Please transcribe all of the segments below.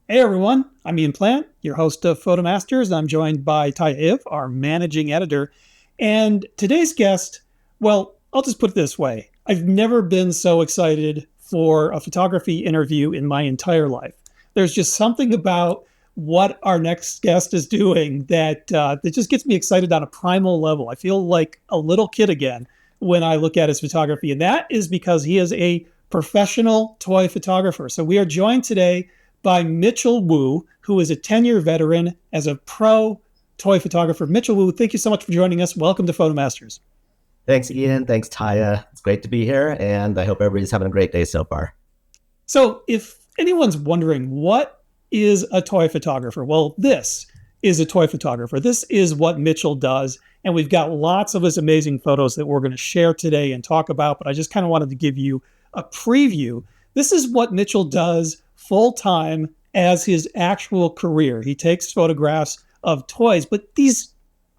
Hey everyone, I'm Ian Plant, your host of Photomasters. I'm joined by Ty Iv, our managing editor. And today's guest, well, I'll just put it this way. I've never been so excited for a photography interview in my entire life. There's just something about what our next guest is doing that just gets me excited on a primal level. I feel like a little kid again when I look at his photography, and that is because he is a professional toy photographer. So we are joined today by Mitchel Wu, who is a 10-year veteran as a pro toy photographer. Mitchel Wu, thank you so much for joining us. Welcome to Photomasters. Thanks, Ian. Thanks, Taya. It's great to be here, and I hope everybody's having a great day so far. So, if anyone's wondering what is a toy photographer, well, this is a toy photographer. This is what Mitchel does. And we've got lots of his amazing photos that we're going to share today and talk about. But I just kind of wanted to give you a preview. This is what Mitchel does full time as his actual career. He takes photographs of toys, but these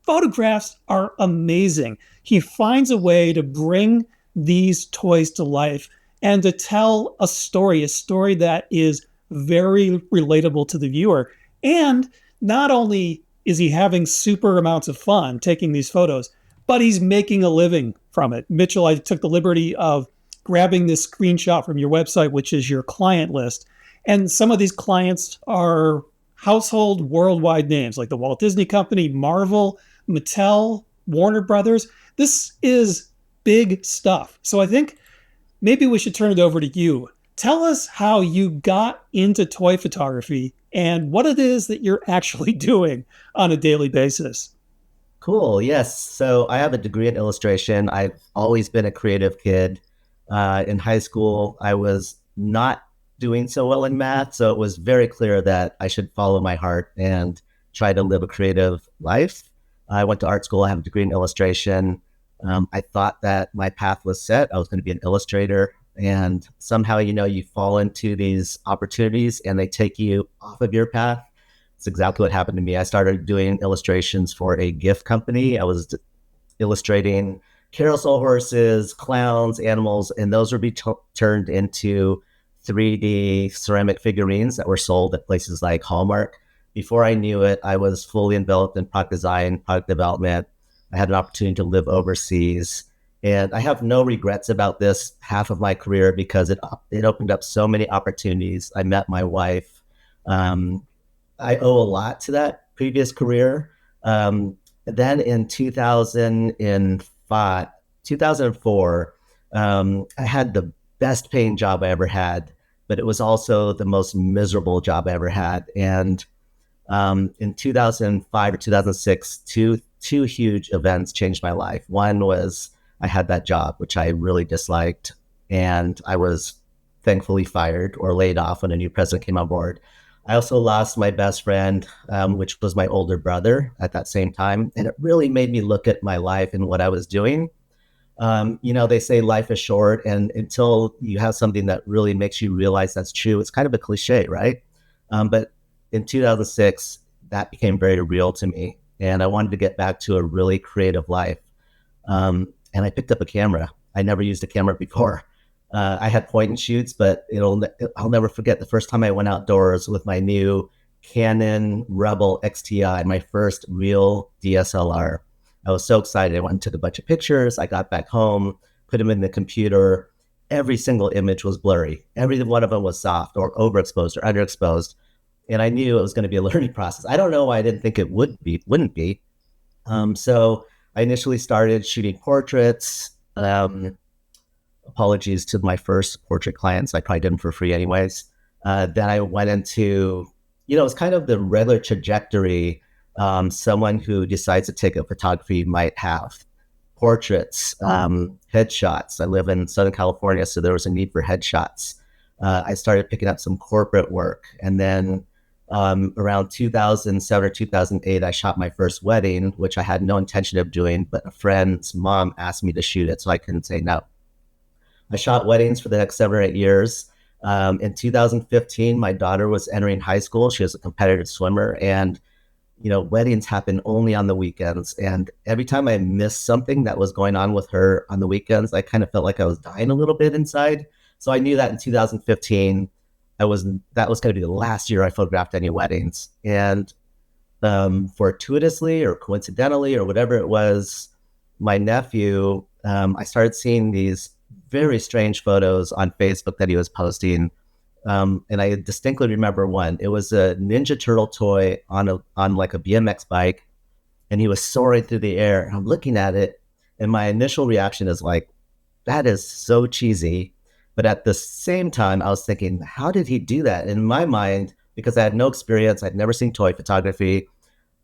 photographs are amazing. He finds a way to bring these toys to life and to tell a story that is very relatable to the viewer. And not only is he having super amounts of fun taking these photos, but he's making a living from it. Mitchel, I took the liberty of grabbing this screenshot from your website, which is your client list. And some of these clients are household worldwide names like the Walt Disney Company, Marvel, Mattel, Warner Brothers. This is big stuff. So I think maybe we should turn it over to you. Tell us how you got into toy photography and what it is that you're actually doing on a daily basis. Cool. Yes. So I have a degree in illustration. I've always been a creative kid. In high school, I was not doing so well in math, so it was very clear that I should follow my heart and try to live a creative life. I went to art school. I have a degree in illustration. I thought that my path was set. I was going to be an illustrator. And somehow, you fall into these opportunities and they take you off of your path. It's exactly what happened to me. I started doing illustrations for a gift company. I was illustrating carousel horses, clowns, animals, and those would be turned into 3D ceramic figurines that were sold at places like Hallmark. Before I knew it, I was fully enveloped in product design, product development. I had an opportunity to live overseas. And I have no regrets about this half of my career because it opened up so many opportunities. I met my wife. I owe a lot to that previous career. Then in 2004, I had the best paying job I ever had, but it was also the most miserable job I ever had. And in 2005 or 2006, two huge events changed my life. One was I had that job, which I really disliked, and I was thankfully fired or laid off when a new president came on board. I also lost my best friend, which was my older brother at that same time. And it really made me look at my life and what I was doing. They say life is short, and until you have something that really makes you realize that's true, it's kind of a cliche, right? But in 2006, that became very real to me. And I wanted to get back to a really creative life. And I picked up a camera. I never used a camera before. I had point and shoots, but I'll never forget the first time I went outdoors with my new Canon Rebel XTI, my first real DSLR. I was so excited. I went and took a bunch of pictures. I got back home, put them in the computer. Every single image was blurry. Every one of them was soft or overexposed or underexposed. And I knew it was going to be a learning process. I don't know why I didn't think it wouldn't be. So I initially started shooting portraits. Apologies to my first portrait clients. I probably did them for free anyways. Then I went into, it's kind of the regular trajectory someone who decides to take up photography might have. Portraits, headshots. I live in Southern California, so there was a need for headshots. I started picking up some corporate work. And then around 2007 or 2008, I shot my first wedding, which I had no intention of doing, but a friend's mom asked me to shoot it, so I couldn't say no. I shot weddings for the next 7 or 8 years. In 2015, my daughter was entering high school. She was a competitive swimmer, and weddings happen only on the weekends. And every time I missed something that was going on with her on the weekends, I kind of felt like I was dying a little bit inside. So I knew that in 2015, I was that was going to be the last year I photographed any weddings. And fortuitously or coincidentally or whatever it was, my nephew, I started seeing these very strange photos on Facebook that he was posting. And I distinctly remember one. It was a Ninja Turtle toy on like a BMX bike, and he was soaring through the air. And I'm looking at it, and my initial reaction is like, that is so cheesy. But at the same time, I was thinking, how did he do that? In my mind, because I had no experience, I'd never seen toy photography.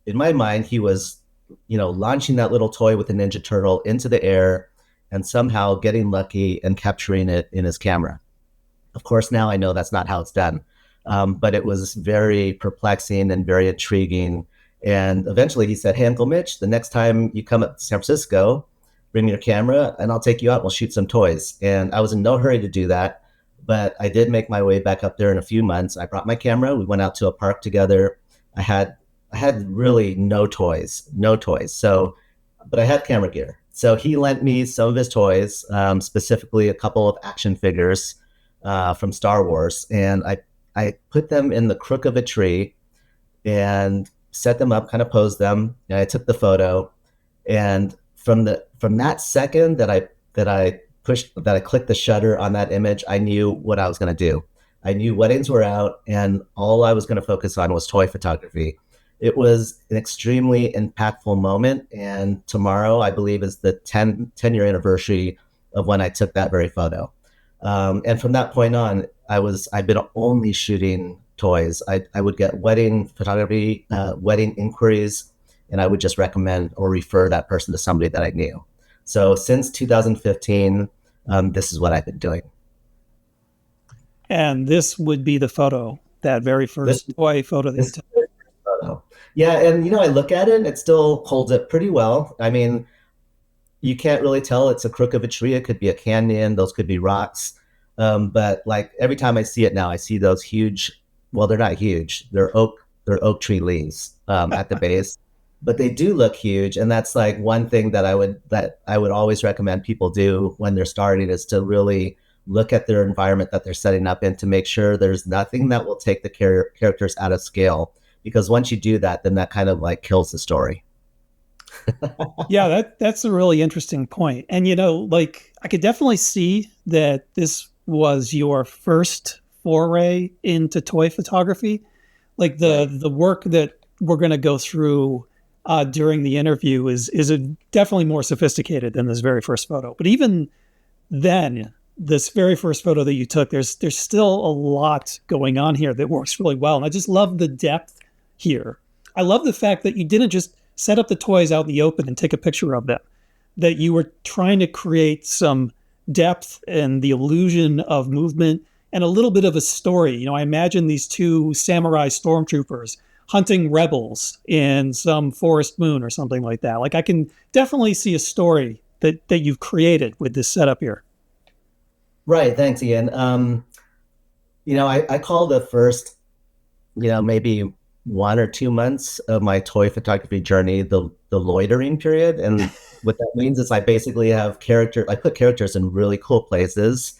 In my mind, he was, launching that little toy with a Ninja Turtle into the air and somehow getting lucky and capturing it in his camera. Of course, now I know that's not how it's done. But it was very perplexing and very intriguing. And eventually he said, "Hey, Uncle Mitch, the next time you come up to San Francisco, bring me your camera and I'll take you out and we'll shoot some toys." And I was in no hurry to do that. But I did make my way back up there in a few months. I brought my camera. We went out to a park together. I had I had really no toys, no toys. So, but I had camera gear. So he lent me some of his toys, specifically a couple of action figures from Star Wars, and I put them in the crook of a tree and set them up, kind of posed them, and I took the photo. And from that second that I clicked the shutter on that image, I knew what I was going to do. I knew weddings were out, and all I was going to focus on was toy photography. It was an extremely impactful moment, and tomorrow, I believe, is the 10-year anniversary of when I took that very photo. And from that point on, I've been only shooting toys. I would get wedding photography, wedding inquiries, and I would just recommend or refer that person to somebody that I knew. So since 2015, this is what I've been doing. And this would be the photo, that very This first toy photo that you this took. photo, yeah, and I look at it, and it still holds up pretty well. I mean, you can't really tell it's a crook of a tree. It could be a canyon. Those could be rocks. But like every time I see it now, I see those huge. Well, they're not huge. They're oak tree leaves at the base, but they do look huge. And that's like one thing that I would always recommend people do when they're starting is to really look at their environment that they're setting up in to make sure there's nothing that will take the characters out of scale. Because once you do that, then that kind of like kills the story. Yeah, that's a really interesting point. And like I could definitely see that this was your first foray into toy photography. Like Right. the work that we're going to go through during the interview is definitely more sophisticated than this very first photo. But even then, this very first photo that you took, there's still a lot going on here that works really well. And I just love the depth here. I love the fact that you didn't just set up the toys out in the open and take a picture of them, that you were trying to create some depth and the illusion of movement and a little bit of a story. I imagine these two samurai stormtroopers hunting rebels in some forest moon or something like that. Like I can definitely see a story that you've created with this setup here. Right. Thanks, Ian. I call the first, maybe 1 or 2 months of my toy photography journey the loitering period. And what that means is I put characters in really cool places,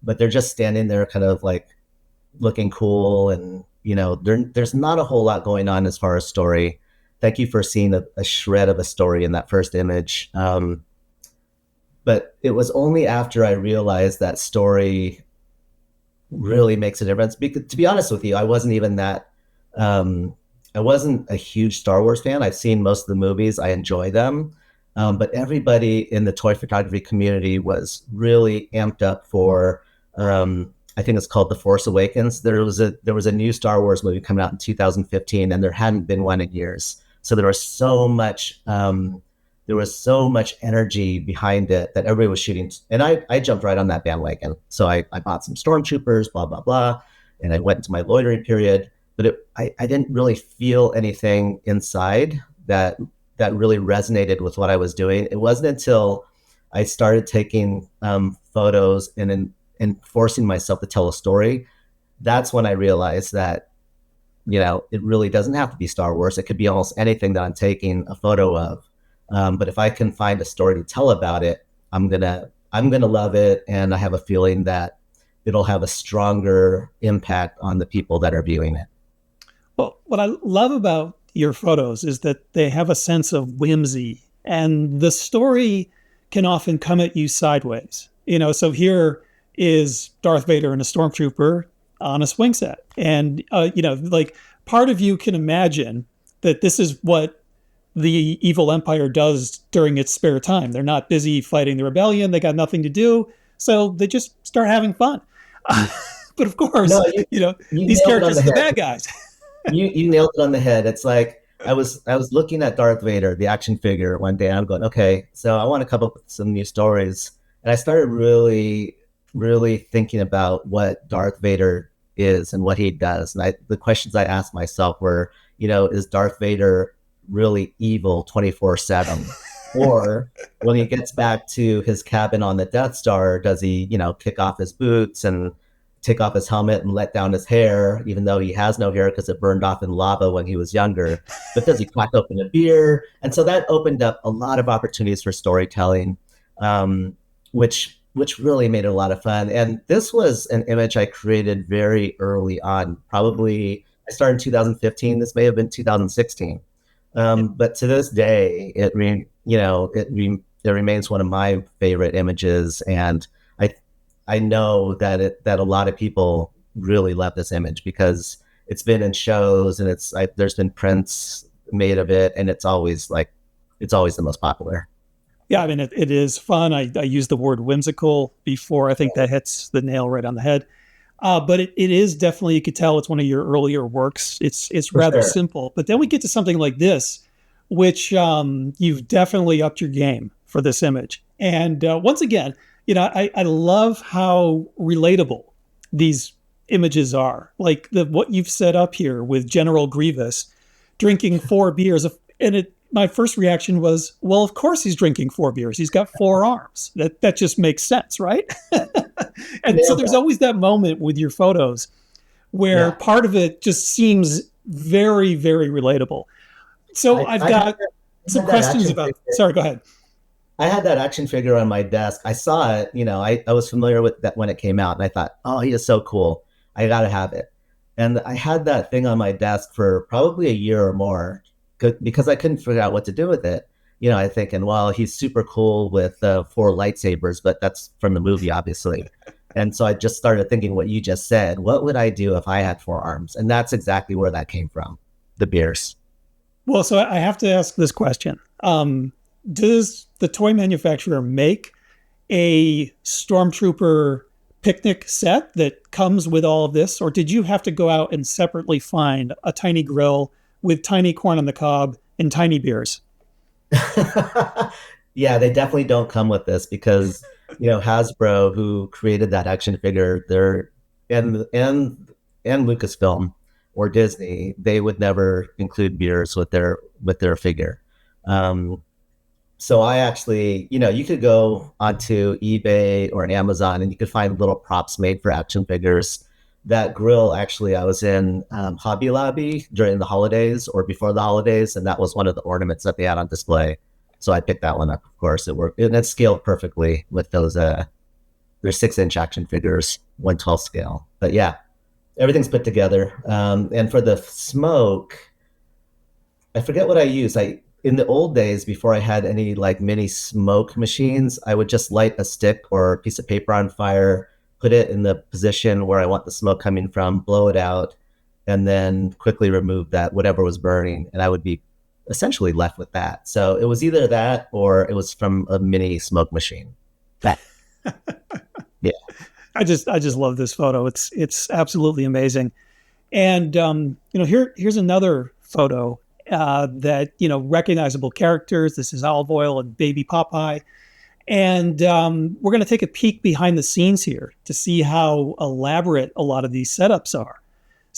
but they're just standing there kind of like looking cool. And, there's not a whole lot going on as far as story. Thank you for seeing a shred of a story in that first image. But it was only after I realized that story really makes a difference. Because to be honest with you, um, I wasn't a huge Star Wars fan. I've seen most of the movies. I enjoy them. But everybody in the toy photography community was really amped up for, I think it's called The Force Awakens. There was a new Star Wars movie coming out in 2015, and there hadn't been one in years. So there was so much energy behind it that everybody was shooting. And I jumped right on that bandwagon. So I bought some stormtroopers, blah, blah, blah. And I went into my loitering period. But I didn't really feel anything inside that really resonated with what I was doing. It wasn't until I started taking photos and forcing myself to tell a story. That's when I realized that, it really doesn't have to be Star Wars. It could be almost anything that I'm taking a photo of. But if I can find a story to tell about it, I'm gonna love it, and I have a feeling that it'll have a stronger impact on the people that are viewing it. Well, what I love about your photos is that they have a sense of whimsy, and the story can often come at you sideways. So here is Darth Vader and a stormtrooper on a swing set. And, like part of you can imagine that this is what the evil empire does during its spare time. They're not busy fighting the rebellion. They got nothing to do. So they just start having fun. But of course, No, you these nailed it on characters the are the head. bad guys. You nailed it on the head. It's like I was looking at Darth Vader, the action figure, one day, and I'm going, okay, so I want to come up with some new stories, and I started really thinking about what Darth Vader is and what he does, and the questions I asked myself were, is Darth Vader really evil 24/7, or when he gets back to his cabin on the Death Star, does he kick off his boots and take off his helmet and let down his hair, even though he has no hair because it burned off in lava when he was younger? But does he crack open a beer? And so that opened up a lot of opportunities for storytelling, which really made it a lot of fun. And this was an image I created very early on. Probably I started in 2015. This may have been 2016. But to this day, it remains one of my favorite images, and I I know that a lot of people really love this image because it's been in shows and there's been prints made of it, and it's always the most popular. Yeah, I mean, it is fun. I used the word whimsical before. I think that hits the nail right on the head. But it is definitely, you could tell it's one of your earlier works. It's For rather sure. simple. But then we get to something like this, which you've definitely upped your game for this image. And once again, I love how relatable these images are. Like what you've set up here with General Grievous drinking 4 beers. My first reaction was, well, of course he's drinking 4 beers. He's got 4 arms. That just makes sense, right? And so Nailed there's that. always that moment with your photos where Yeah. part of it just seems very, very relatable. So I, I've I had got that, I some had that questions action about. figure. Sorry, go ahead. I had that action figure on my desk. I saw it, I was familiar with that when it came out, and I thought, oh, he is so cool. I got to have it. And I had that thing on my desk for probably a year or more because I couldn't figure out what to do with it. I thinking, well, he's super cool with 4 lightsabers, but that's from the movie, obviously. And so I just started thinking what you just said. What would I do if I had 4 arms? And that's exactly where that came from, the beers. Well, so I have to ask this question. Does the toy manufacturer make a stormtrooper picnic set that comes with all of this, or did you have to go out and separately find a tiny grill with tiny corn on the cob and tiny beers? Yeah, they definitely don't come with this because Hasbro, who created that action figure, and Lucasfilm or Disney, they would never include beers with their figure. Um, so I actually, you could go onto eBay or Amazon and you could find little props made for action figures. That grill, actually, I was in Hobby Lobby during the holidays or before the holidays, and that was one of the ornaments that they had on display. So I picked that one up. Of course, it worked, and it scaled perfectly with those. They're 6-inch action figures, 1/12 scale. But yeah, everything's put together. And for the smoke, I forget what I used. I In the old days, before I had any like mini smoke machines, I would just light a stick or a piece of paper on fire, put it in the position where I want the smoke coming from, blow it out, and then quickly remove that whatever was burning, and I would be essentially left with that. So it was either that or it was from a mini smoke machine. That Yeah. I just love this photo. It's absolutely amazing. And here's another photo that recognizable characters. This is Olive Oil and Baby Popeye, and we're going to take a peek behind the scenes here to see how elaborate a lot of these setups are.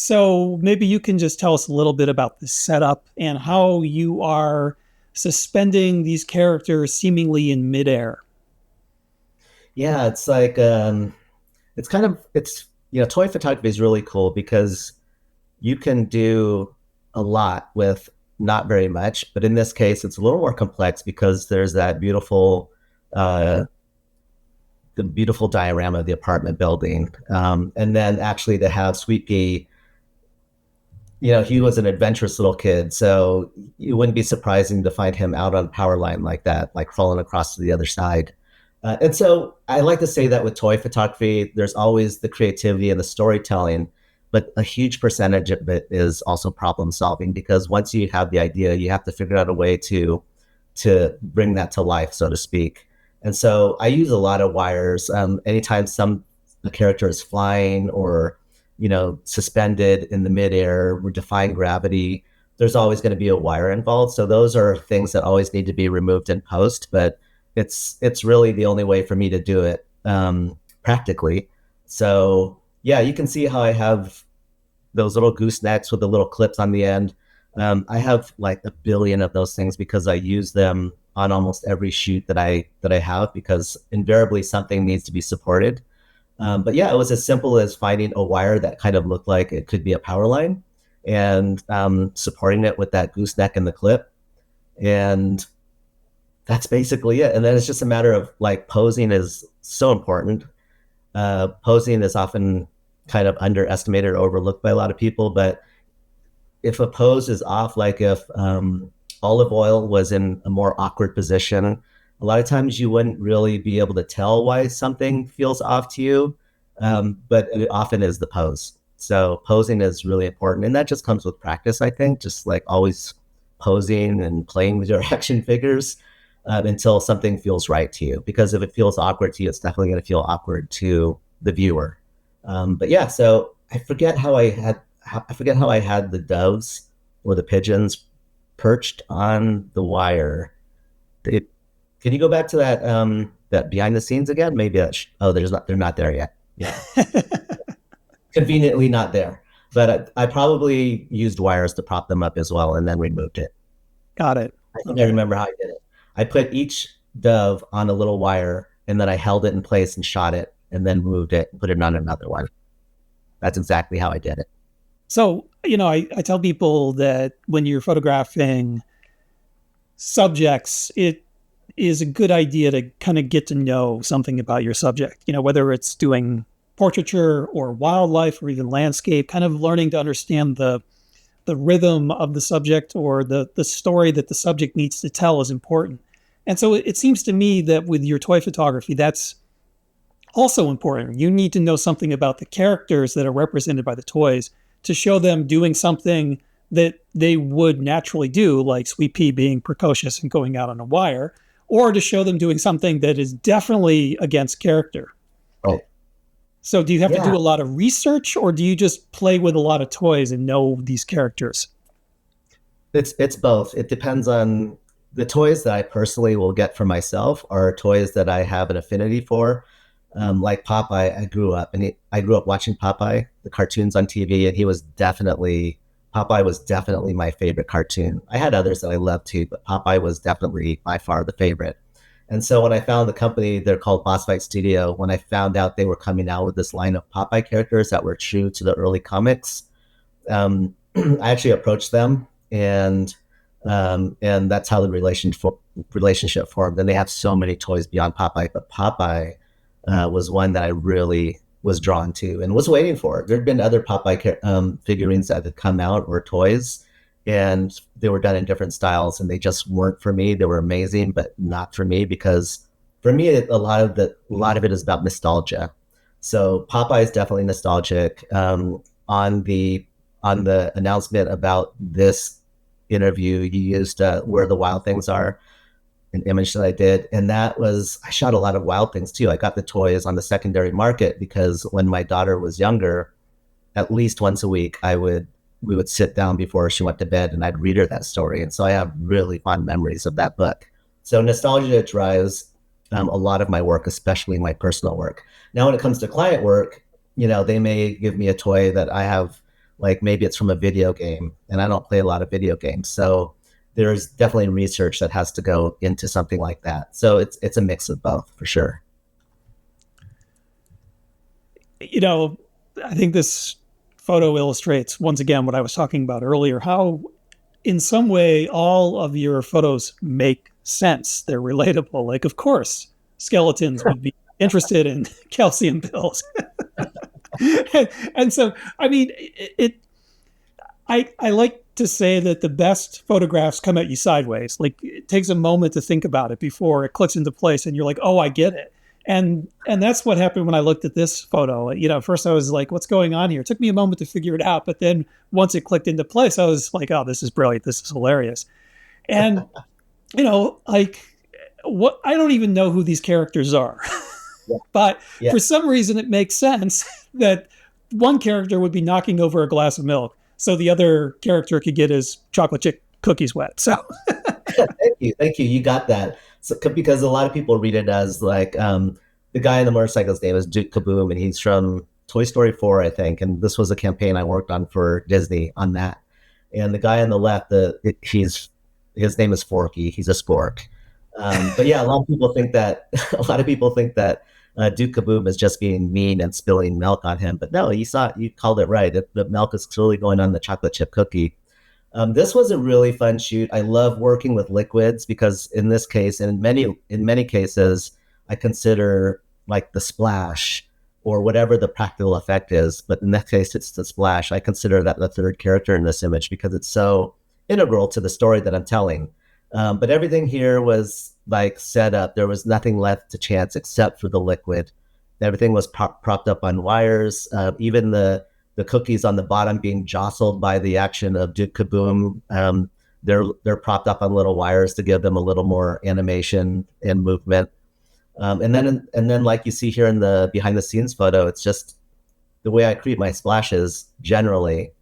So maybe you can just tell us a little bit about the setup and how you are suspending these characters seemingly in midair. Yeah, it's toy photography is really cool because you can do a lot with not very much, but in this case it's a little more complex because there's that beautiful uh the beautiful diorama of the apartment building. And then actually to have Sweet Pea, he was an adventurous little kid, so it wouldn't be surprising to find him out on a power line like that, like falling across to the other side. And so I like to say that with toy photography, there's always the creativity and the storytelling, but a huge percentage of it is also problem solving, because once you have the idea, you have to figure out a way to bring that to life, so to speak. And so I use a lot of wires. Anytime a character is flying or suspended in the midair, we're defying gravity, there's always going to be a wire involved. So those are things that always need to be removed in post, but it's really the only way for me to do it practically. So yeah, you can see how I have those little goosenecks with the little clips on the end. I have like a billion of those things because I use them on almost every shoot that I have, because invariably something needs to be supported. But yeah, it was as simple as finding a wire that kind of looked like it could be a power line, and supporting it with that gooseneck and the clip. And that's basically it. And then it's just a matter of like, posing is so important. Posing is often kind of underestimated or overlooked by a lot of people. But if a pose is off, like if olive oil was in a more awkward position, a lot of times you wouldn't really be able to tell why something feels off to you, but it often is the pose. So posing is really important, and that just comes with practice, I think, just like always posing and playing with your action figures until something feels right to you. Because if it feels awkward to you, it's definitely going to feel awkward to the viewer. But yeah, so I forget how I had the doves or the pigeons perched on the wire. They, can you go back to that behind the scenes again? Maybe they're not there yet. Yeah, conveniently not there. But I probably used wires to prop them up as well, and then removed it. Got it. I think I remember how I did it. I put each dove on a little wire, and then I held it in place and shot it, and then moved it and put it on another one. That's exactly how I did it. So, I tell people that when you're photographing subjects, it is a good idea to kind of get to know something about your subject, whether it's doing portraiture or wildlife or even landscape, kind of learning to understand the rhythm of the subject or the story that the subject needs to tell is important. And so it seems to me that with your toy photography, that's also important. You need to know something about the characters that are represented by the toys to show them doing something that they would naturally do, like Sweet Pea being precocious and going out on a wire, or to show them doing something that is definitely against character. Oh, So do you have to yeah. do a lot of research, or do you just play with a lot of toys and know these characters? It's both. It depends on the toys that I personally will get for myself are toys that I have an affinity for. Like Popeye, I grew up watching Popeye, the cartoons on TV, and Popeye was definitely my favorite cartoon. I had others that I loved too, but Popeye was definitely by far the favorite. And so when I found the company, they're called Boss Fight Studio, when I found out they were coming out with this line of Popeye characters that were true to the early comics, I actually approached them, and that's how the relationship formed. And they have so many toys beyond Popeye, but Popeye was one that I really was drawn to and was waiting for. There'd been other Popeye figurines that had come out, or toys, and they were done in different styles, and they just weren't for me. They were amazing, but not for me, because for me, a lot of it is about nostalgia. So Popeye is definitely nostalgic. On the announcement about this interview, you used "Where the Wild Things Are," an image that I did. And I shot a lot of wild things too. I got the toys on the secondary market because when my daughter was younger, at least once a week, we would sit down before she went to bed and I'd read her that story. And so I have really fond memories of that book. So nostalgia drives a lot of my work, especially my personal work. Now, when it comes to client work, they may give me a toy that I have, like maybe it's from a video game, and I don't play a lot of video games. So there's definitely research that has to go into something like that. So it's a mix of both, for sure. I think this photo illustrates once again what I was talking about earlier, how in some way all of your photos make sense. They're relatable. Like, of course, skeletons would be interested in calcium pills. And so, I mean, I like to say that the best photographs come at you sideways. Like it takes a moment to think about it before it clicks into place, and you're like, oh, I get it. And that's what happened when I looked at this photo. You know, first I was like, what's going on here? It took me a moment to figure it out, but then once it clicked into place, I was like, oh, this is brilliant. This is hilarious. And you know, like what I don't even know who these characters are. Yeah. But Yeah. for some reason, it makes sense that one character would be knocking over a glass of milk so the other character could get his chocolate chip cookies wet. So, Thank you. Thank you. You got that. So, because a lot of people read it as like the guy in the motorcycle's name is Duke Kaboom, and he's from Toy Story 4, I think. And this was a campaign I worked on for Disney on that. And the guy on the left, his name is Forky. He's a spork. But yeah, a lot of people think that Duke Kaboom is just being mean and spilling milk on him. But no, you called it right. The milk is clearly going on the chocolate chip cookie. This was a really fun shoot. I love working with liquids because in this case, and in many cases, I consider like the splash or whatever the practical effect is. But in that case, it's the splash. I consider that the third character in this image because it's so integral to the story that I'm telling. But everything here was like set up. There was nothing left to chance except for the liquid. Everything was propped up on wires. Even the cookies on the bottom being jostled by the action of Duke Kaboom. They're propped up on little wires to give them a little more animation and movement. And then like you see here in the behind the scenes photo, it's just the way I create my splashes generally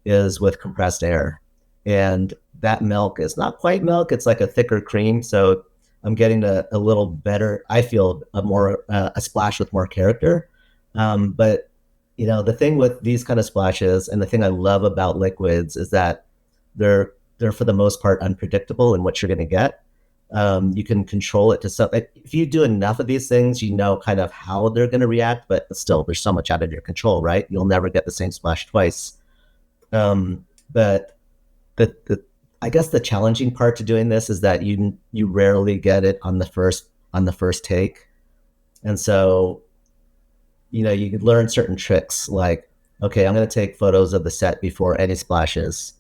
is with compressed air. And that milk is not quite milk. It's like a thicker cream. So I'm getting a little better. I feel a splash with more character. But you know, the thing with these kind of splashes and the thing I love about liquids is that they're for the most part unpredictable in what you're going to get. You can control it to some. If you do enough of these things, you know kind of how they're going to react. But still, there's so much out of your control, right? You'll never get the same splash twice. But the I guess the challenging part to doing this is that you rarely get it on the first take, and so you know you could learn certain tricks like, okay, I'm going to take photos of the set before any splashes,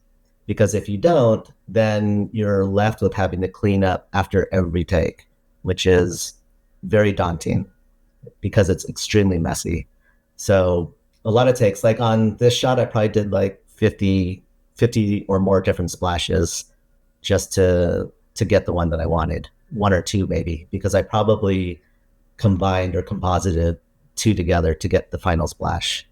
because if you don't, then you're left with having to clean up after every take, which is very daunting because it's extremely messy. So a lot of takes, like on this shot, I probably did like 50 or more different splashes just to get the one that I wanted, one or two maybe, because I probably combined or composited two together to get the final splash.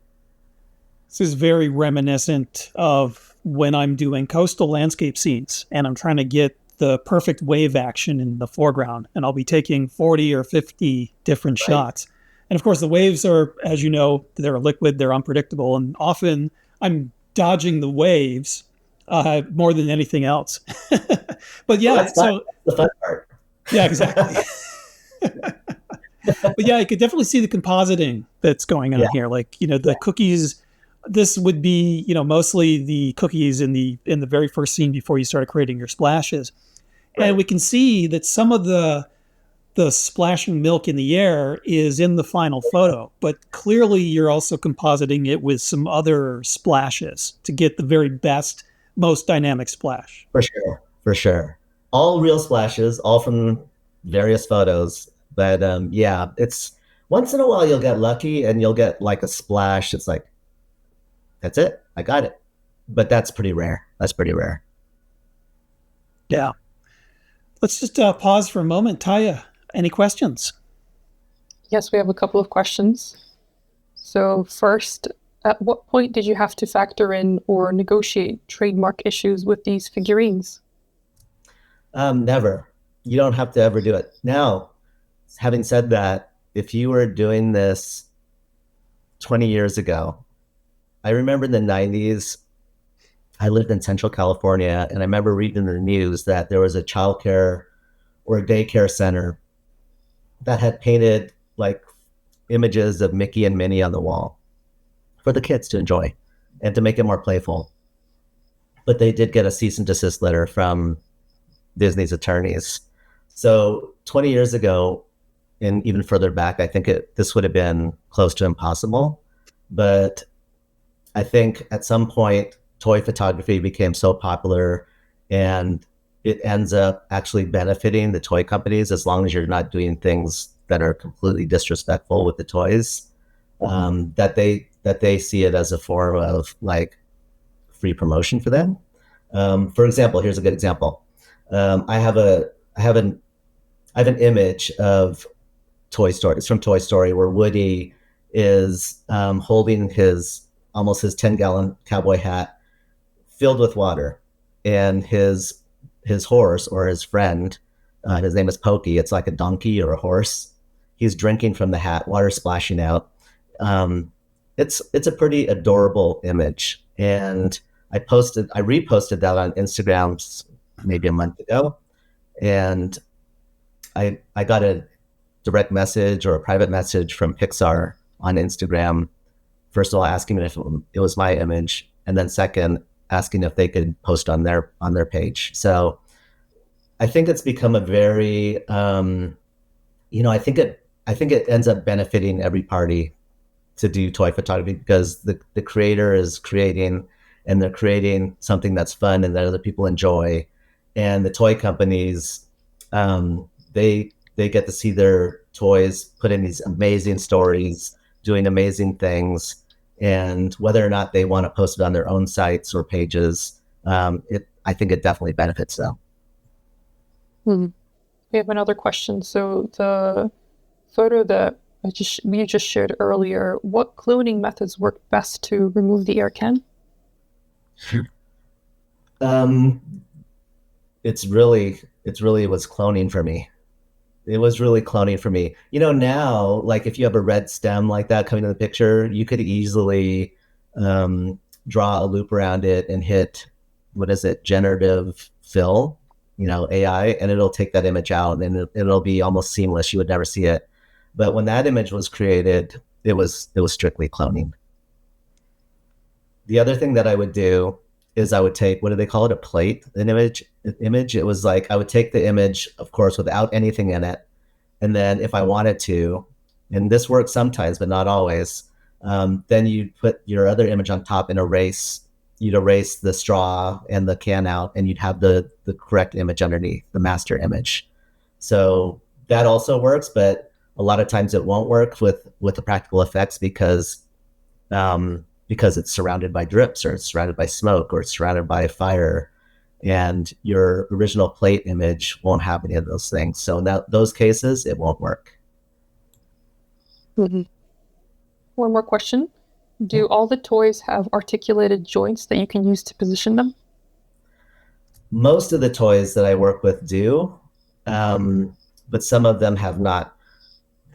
this is very reminiscent of when I'm doing coastal landscape scenes and I'm trying to get the perfect wave action in the foreground. And I'll be taking 40 or 50 different shots. And of course, the waves are, as you know, they're liquid, they're unpredictable. And often I'm dodging the waves more than anything else. But yeah, that's the fun part. Yeah, exactly. But yeah, you could definitely see the compositing that's going on here. Like, you know, the cookies, this would be, you know, mostly the cookies in the very first scene before you started creating your splashes. Right. And we can see that some of the splashing milk in the air is in the final photo, but clearly you're also compositing it with some other splashes to get the very best, most dynamic splash. For sure. For sure. All real splashes, all from various photos. But yeah, it's once in a while you'll get lucky and you'll get like a splash. It's like, that's it. I got it. But that's pretty rare. That's pretty rare. Yeah. Let's just pause for a moment. Taya, any questions? Yes, we have a couple of questions. So first, at what point did you have to factor in or negotiate trademark issues with these figurines? Never. You don't have to ever do it. Now, having said that, if you were doing this 20 years ago, I remember in the 90s, I lived in Central California, and I remember reading in the news that there was a childcare or a daycare center that had painted like images of Mickey and Minnie on the wall for the kids to enjoy and to make it more playful. But they did get a cease and desist letter from Disney's attorneys. So 20 years ago, and even further back, I think this would have been close to impossible. But I think at some point, toy photography became so popular, and it ends up actually benefiting the toy companies as long as you're not doing things that are completely disrespectful with the toys. That they see it as a form of like free promotion for them. For example, here's a good example. I have a I have an I have an image of Toy Story. It's from Toy Story where Woody is holding his 10-gallon cowboy hat filled with water, and his horse or his friend, his name is Pokey. It's like a donkey or a horse. He's drinking from the hat, water splashing out. Um, it's a pretty adorable image, and I reposted that on Instagram maybe a month ago, and I got a direct message or a private message from Pixar on Instagram. First of all, asking if it was my image, and then second, asking if they could post on their page. So I think it's become a very, I think it ends up benefiting every party to do toy photography because the creator is creating, and they're creating something that's fun and that other people enjoy, and the toy companies, they get to see their toys put in these amazing stories, doing amazing things, and whether or not they want to post it on their own sites or pages, I think it definitely benefits them. Hmm. We have another question. So the photo that we just shared earlier, what cloning methods work best to remove the air can? Um, it was cloning for me. It was really cloning for me. Now, like if you have a red stem like that coming in the picture, you could easily um, draw a loop around it and hit, what is it, generative fill, AI, and it'll take that image out, and it'll be almost seamless. You would never see it. But when that image was created, it was strictly cloning. The other thing that I would do is I would take, what do they call it, a plate, an image. It was like I would take the image, of course, without anything in it, and then if I wanted to, and this works sometimes but not always, then you'd put your other image on top and you'd erase the straw and the can out, and you'd have the correct image underneath, the master image. So that also works, but a lot of times it won't work with the practical effects because it's surrounded by drips, or it's surrounded by smoke, or it's surrounded by fire, and your original plate image won't have any of those things. So in those cases, it won't work. Hmm. One more question. Do all the toys have articulated joints that you can use to position them? Most of the toys that I work with do, but some of them have not.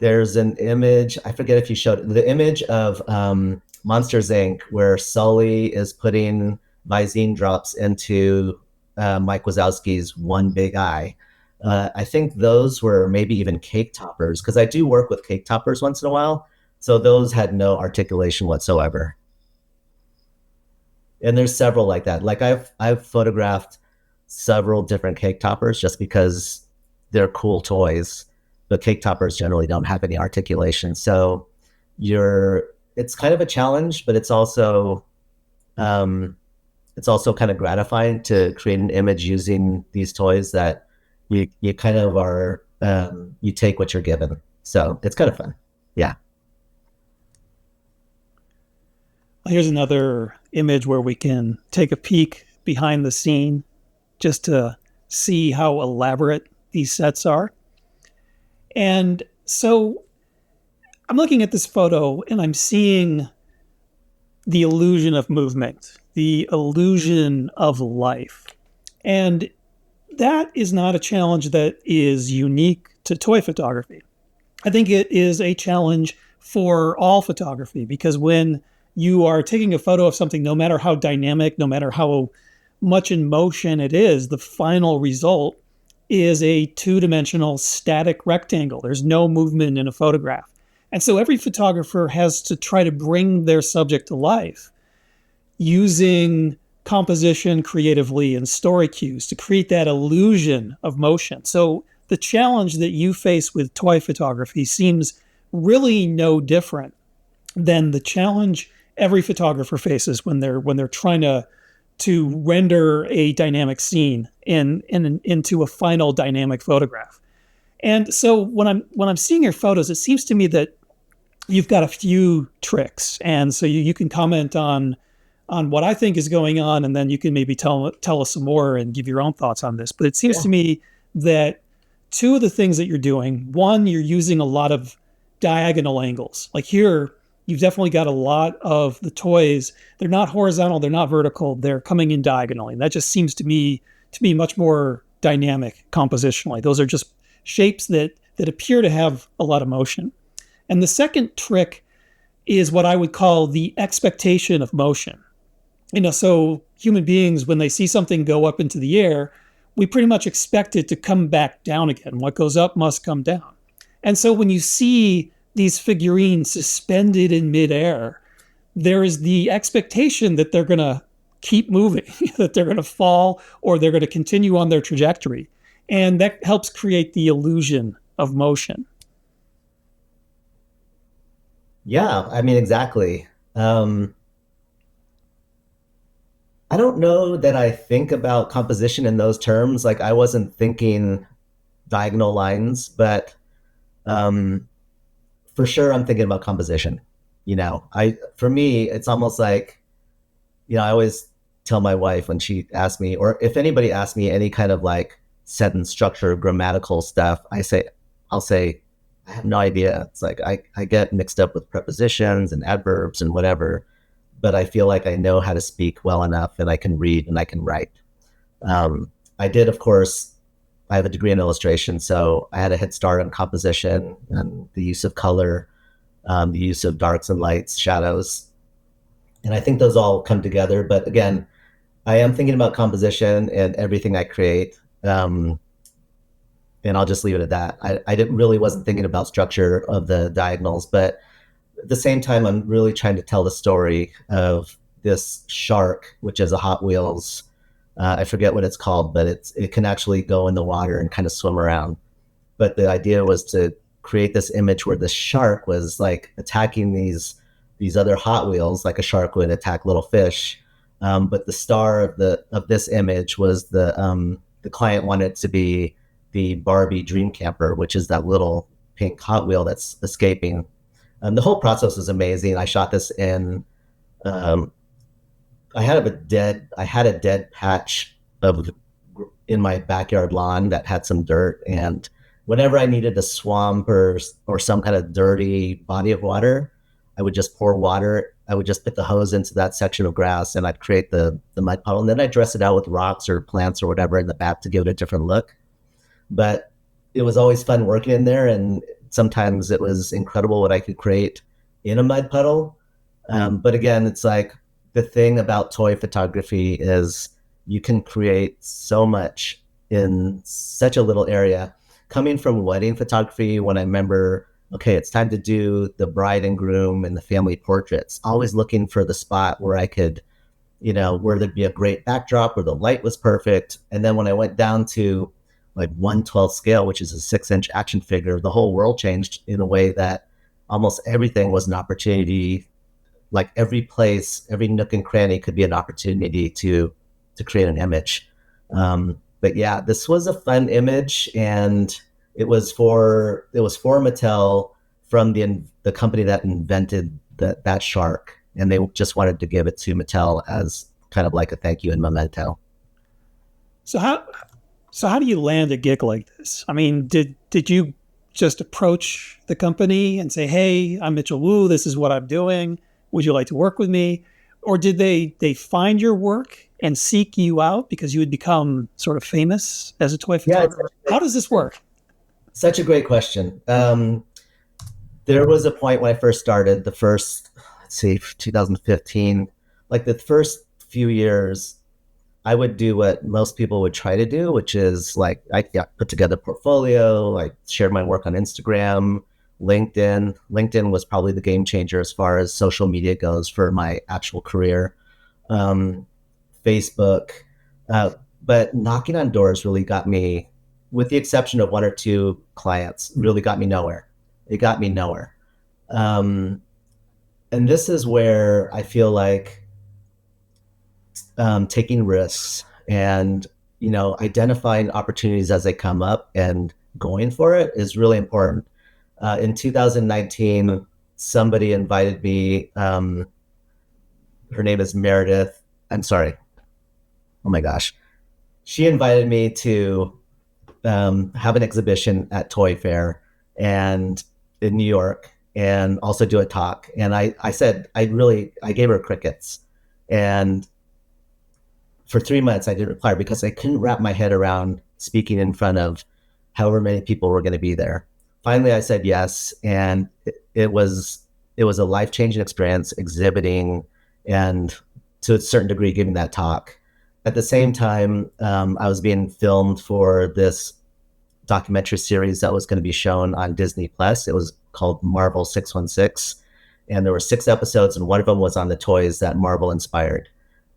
There's an image, I forget if you showed the image of Monsters Inc., where Sully is putting Visine drops into Mike Wazowski's one big eye. I think those were maybe even cake toppers, because I do work with cake toppers once in a while. So those had no articulation whatsoever. And there's several like that. Like I've photographed several different cake toppers just because they're cool toys. But cake toppers generally don't have any articulation. So it's kind of a challenge, but um, it's also kind of gratifying to create an image using these toys that you kind of are, you take what you're given. So it's kind of fun. Yeah. Here's another image where we can take a peek behind the scene just to see how elaborate these sets are. And so I'm looking at this photo and I'm seeing the illusion of movement, the illusion of life. And that is not a challenge that is unique to toy photography. I think it is a challenge for all photography, because when you are taking a photo of something, no matter how dynamic, no matter how much in motion it is, the final result is a two-dimensional static rectangle. There's no movement in a photograph. And so every photographer has to try to bring their subject to life using composition creatively and story cues to create that illusion of motion. So the challenge that you face with toy photography seems really no different than the challenge every photographer faces when they're trying to render a dynamic scene into a final dynamic photograph. And so when I'm seeing your photos, it seems to me that you've got a few tricks, and so you can comment on what I think is going on, and then you can maybe tell us some more and give your own thoughts on this. But it seems to me that two of the things that you're doing, one, you're using a lot of diagonal angles. Like here, you've definitely got a lot of the toys. They're not horizontal, they're not vertical, they're coming in diagonally. And that just seems to me much more dynamic compositionally. Those are just shapes that appear to have a lot of motion. And the second trick is what I would call the expectation of motion. So human beings, when they see something go up into the air, we pretty much expect it to come back down again. What goes up must come down. And so when you see these figurines suspended in midair, there is the expectation that they're going to keep moving, that they're going to fall, or they're going to continue on their trajectory. And that helps create the illusion of motion. Yeah, I mean, exactly. I don't know that I think about composition in those terms. Like I wasn't thinking diagonal lines, but um, for sure I'm thinking about composition. For me, it's almost like, I always tell my wife when she asks me, or if anybody asks me any kind of like sentence structure, grammatical stuff, I'll say, I have no idea. It's like I get mixed up with prepositions and adverbs and whatever, but I feel like I know how to speak well enough and I can read and I can write. I did, of course, I have a degree in illustration, so I had a head start on composition and the use of color, the use of darks and lights, shadows. And I think those all come together. But again, I am thinking about composition and everything I create. And I'll just leave it at that. I didn't really wasn't thinking about structure of the diagonals, but at the same time, I'm really trying to tell the story of this shark, which is a Hot Wheels. I forget what it's called, but it can actually go in the water and kind of swim around. But the idea was to create this image where the shark was like attacking these other Hot Wheels, like a shark would attack little fish. But the star of this image was the client wanted to be the Barbie Dream Camper, which is that little pink Hot Wheel that's escaping. The whole process was amazing. I shot this in. I had a dead patch in my backyard lawn that had some dirt, and whenever I needed a swamp or some kind of dirty body of water, I would just pour water. I would just put the hose into that section of grass, and I'd create the mud puddle, and then I'd dress it out with rocks or plants or whatever in the back to give it a different look. But it was always fun working in there, and sometimes it was incredible what I could create in a mud puddle. But again, it's like the thing about toy photography is you can create so much in such a little area. Coming from wedding photography, when I remember, okay, it's time to do the bride and groom and the family portraits, always looking for the spot where I could, where there'd be a great backdrop, where the light was perfect. And then when I went down to like 1/12 scale, which is a 6-inch action figure, the whole world changed in a way that almost everything was an opportunity. Like every place, every nook and cranny could be an opportunity to create an image. But yeah, this was a fun image, and it was for Mattel, from the company that invented that shark, and they just wanted to give it to Mattel as kind of like a thank you and memento. So how do you land a gig like this? I mean, did you just approach the company and say, "Hey, I'm Mitchel Wu. This is what I'm doing. Would you like to work with me?" Or did they find your work and seek you out because you had become sort of famous as a toy photographer? How does this work? Such a great question. There was a point when I first started, let's see, 2015, like the first few years, I would do what most people would try to do, which is like I put together a portfolio, I shared my work on Instagram, LinkedIn. LinkedIn was probably the game changer as far as social media goes for my actual career. Facebook, but knocking on doors really got me with the exception of one or two clients, really got me nowhere. It got me nowhere. And this is where I feel like taking risks and, identifying opportunities as they come up and going for it is really important. In 2019, somebody invited me. Her name is Meredith. I'm sorry. Oh my gosh. She invited me to have an exhibition at Toy Fair and in New York, and also do a talk. And I said, I gave her crickets. And for 3 months, I didn't reply because I couldn't wrap my head around speaking in front of however many people were going to be there. Finally, I said yes. And it was a life-changing experience exhibiting and to a certain degree giving that talk. At the same time, I was being filmed for this documentary series that was going to be shown on Disney Plus. It was called Marvel 616. And there were 6 episodes, and one of them was on the toys that Marvel inspired.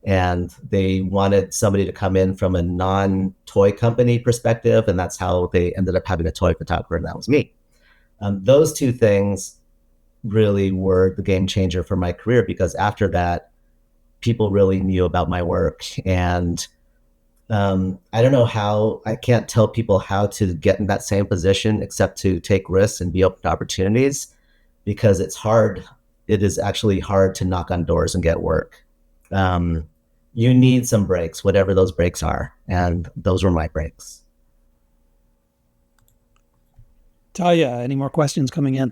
And they wanted somebody to come in from a non-toy company perspective, and that's how they ended up having a toy photographer, and that was me. Those two things really were the game changer for my career, because after that, people really knew about my work. And I don't know how, I can't tell people how to get in that same position except to take risks and be open to opportunities, because it's hard. It is actually hard to knock on doors and get work. You need some breaks, whatever those breaks are. And those were my breaks. Talia, any more questions coming in?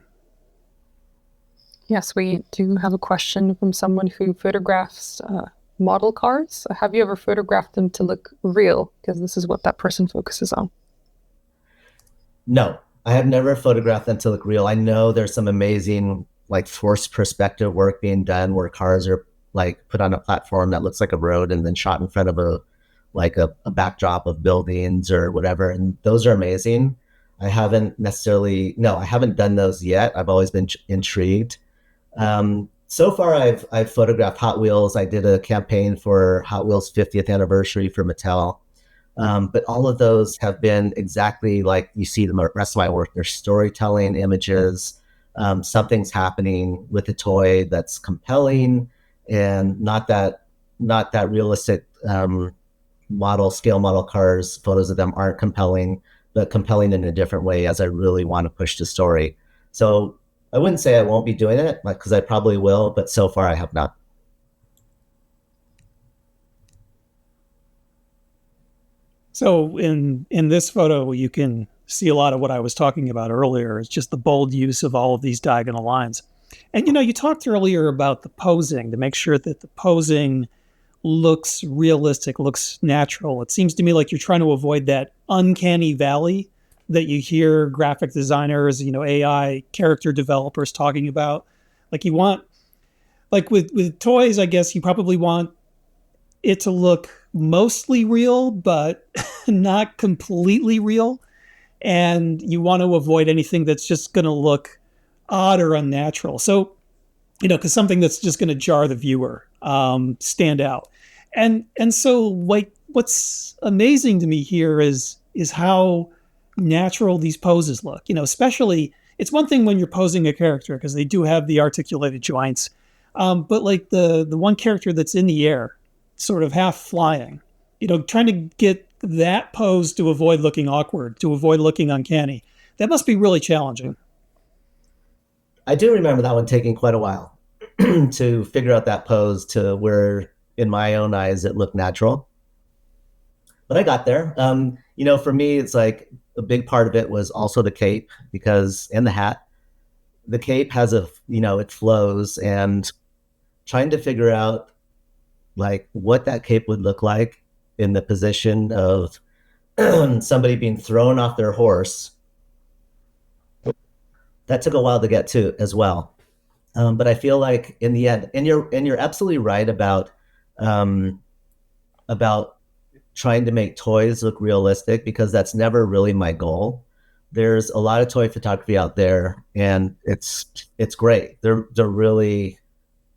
Yes, we do have a question from someone who photographs model cars. Have you ever photographed them to look real? Because this is what that person focuses on. No, I have never photographed them to look real. I know there's some amazing like forced perspective work being done where cars are like put on a platform that looks like a road and then shot in front of a backdrop of buildings or whatever. And those are amazing. I haven't done those yet. I've always been intrigued. So far I've photographed Hot Wheels. I did a campaign for Hot Wheels 50th anniversary for Mattel. But all of those have been exactly like you see the rest of my work. They're storytelling images. Something's happening with the toy that's compelling, and not that realistic scale model cars. Photos of them aren't compelling, but compelling in a different way as I really want to push the story. So I wouldn't say I won't be doing it, because I probably will, but so far I have not. So in this photo, you can see a lot of what I was talking about earlier. It's just the bold use of all of these diagonal lines. And, you talked earlier about the posing to make sure that the posing looks realistic, looks natural. It seems to me like you're trying to avoid that uncanny valley that you hear graphic designers, AI character developers talking about. Like you want, like with toys, I guess you probably want it to look mostly real, but not completely real. And you want to avoid anything that's just going to look odd or unnatural. So, because something that's just going to jar the viewer, stand out. And so, like, what's amazing to me here is how natural these poses look. Especially it's one thing when you're posing a character because they do have the articulated joints, but like the one character that's in the air, sort of half flying, trying to get that pose to avoid looking awkward, to avoid looking uncanny. That must be really challenging. I do remember that one taking quite a while to figure out that pose to where, in my own eyes, it looked natural. But I got there. For me, it's like a big part of it was also the cape, because in the hat, the cape has it flows, and trying to figure out like what that cape would look like in the position of somebody being thrown off their horse. That took a while to get to as well. But I feel like in the end, and you're absolutely right about trying to make toys look realistic, because that's never really my goal. There's a lot of toy photography out there, and it's great. They're really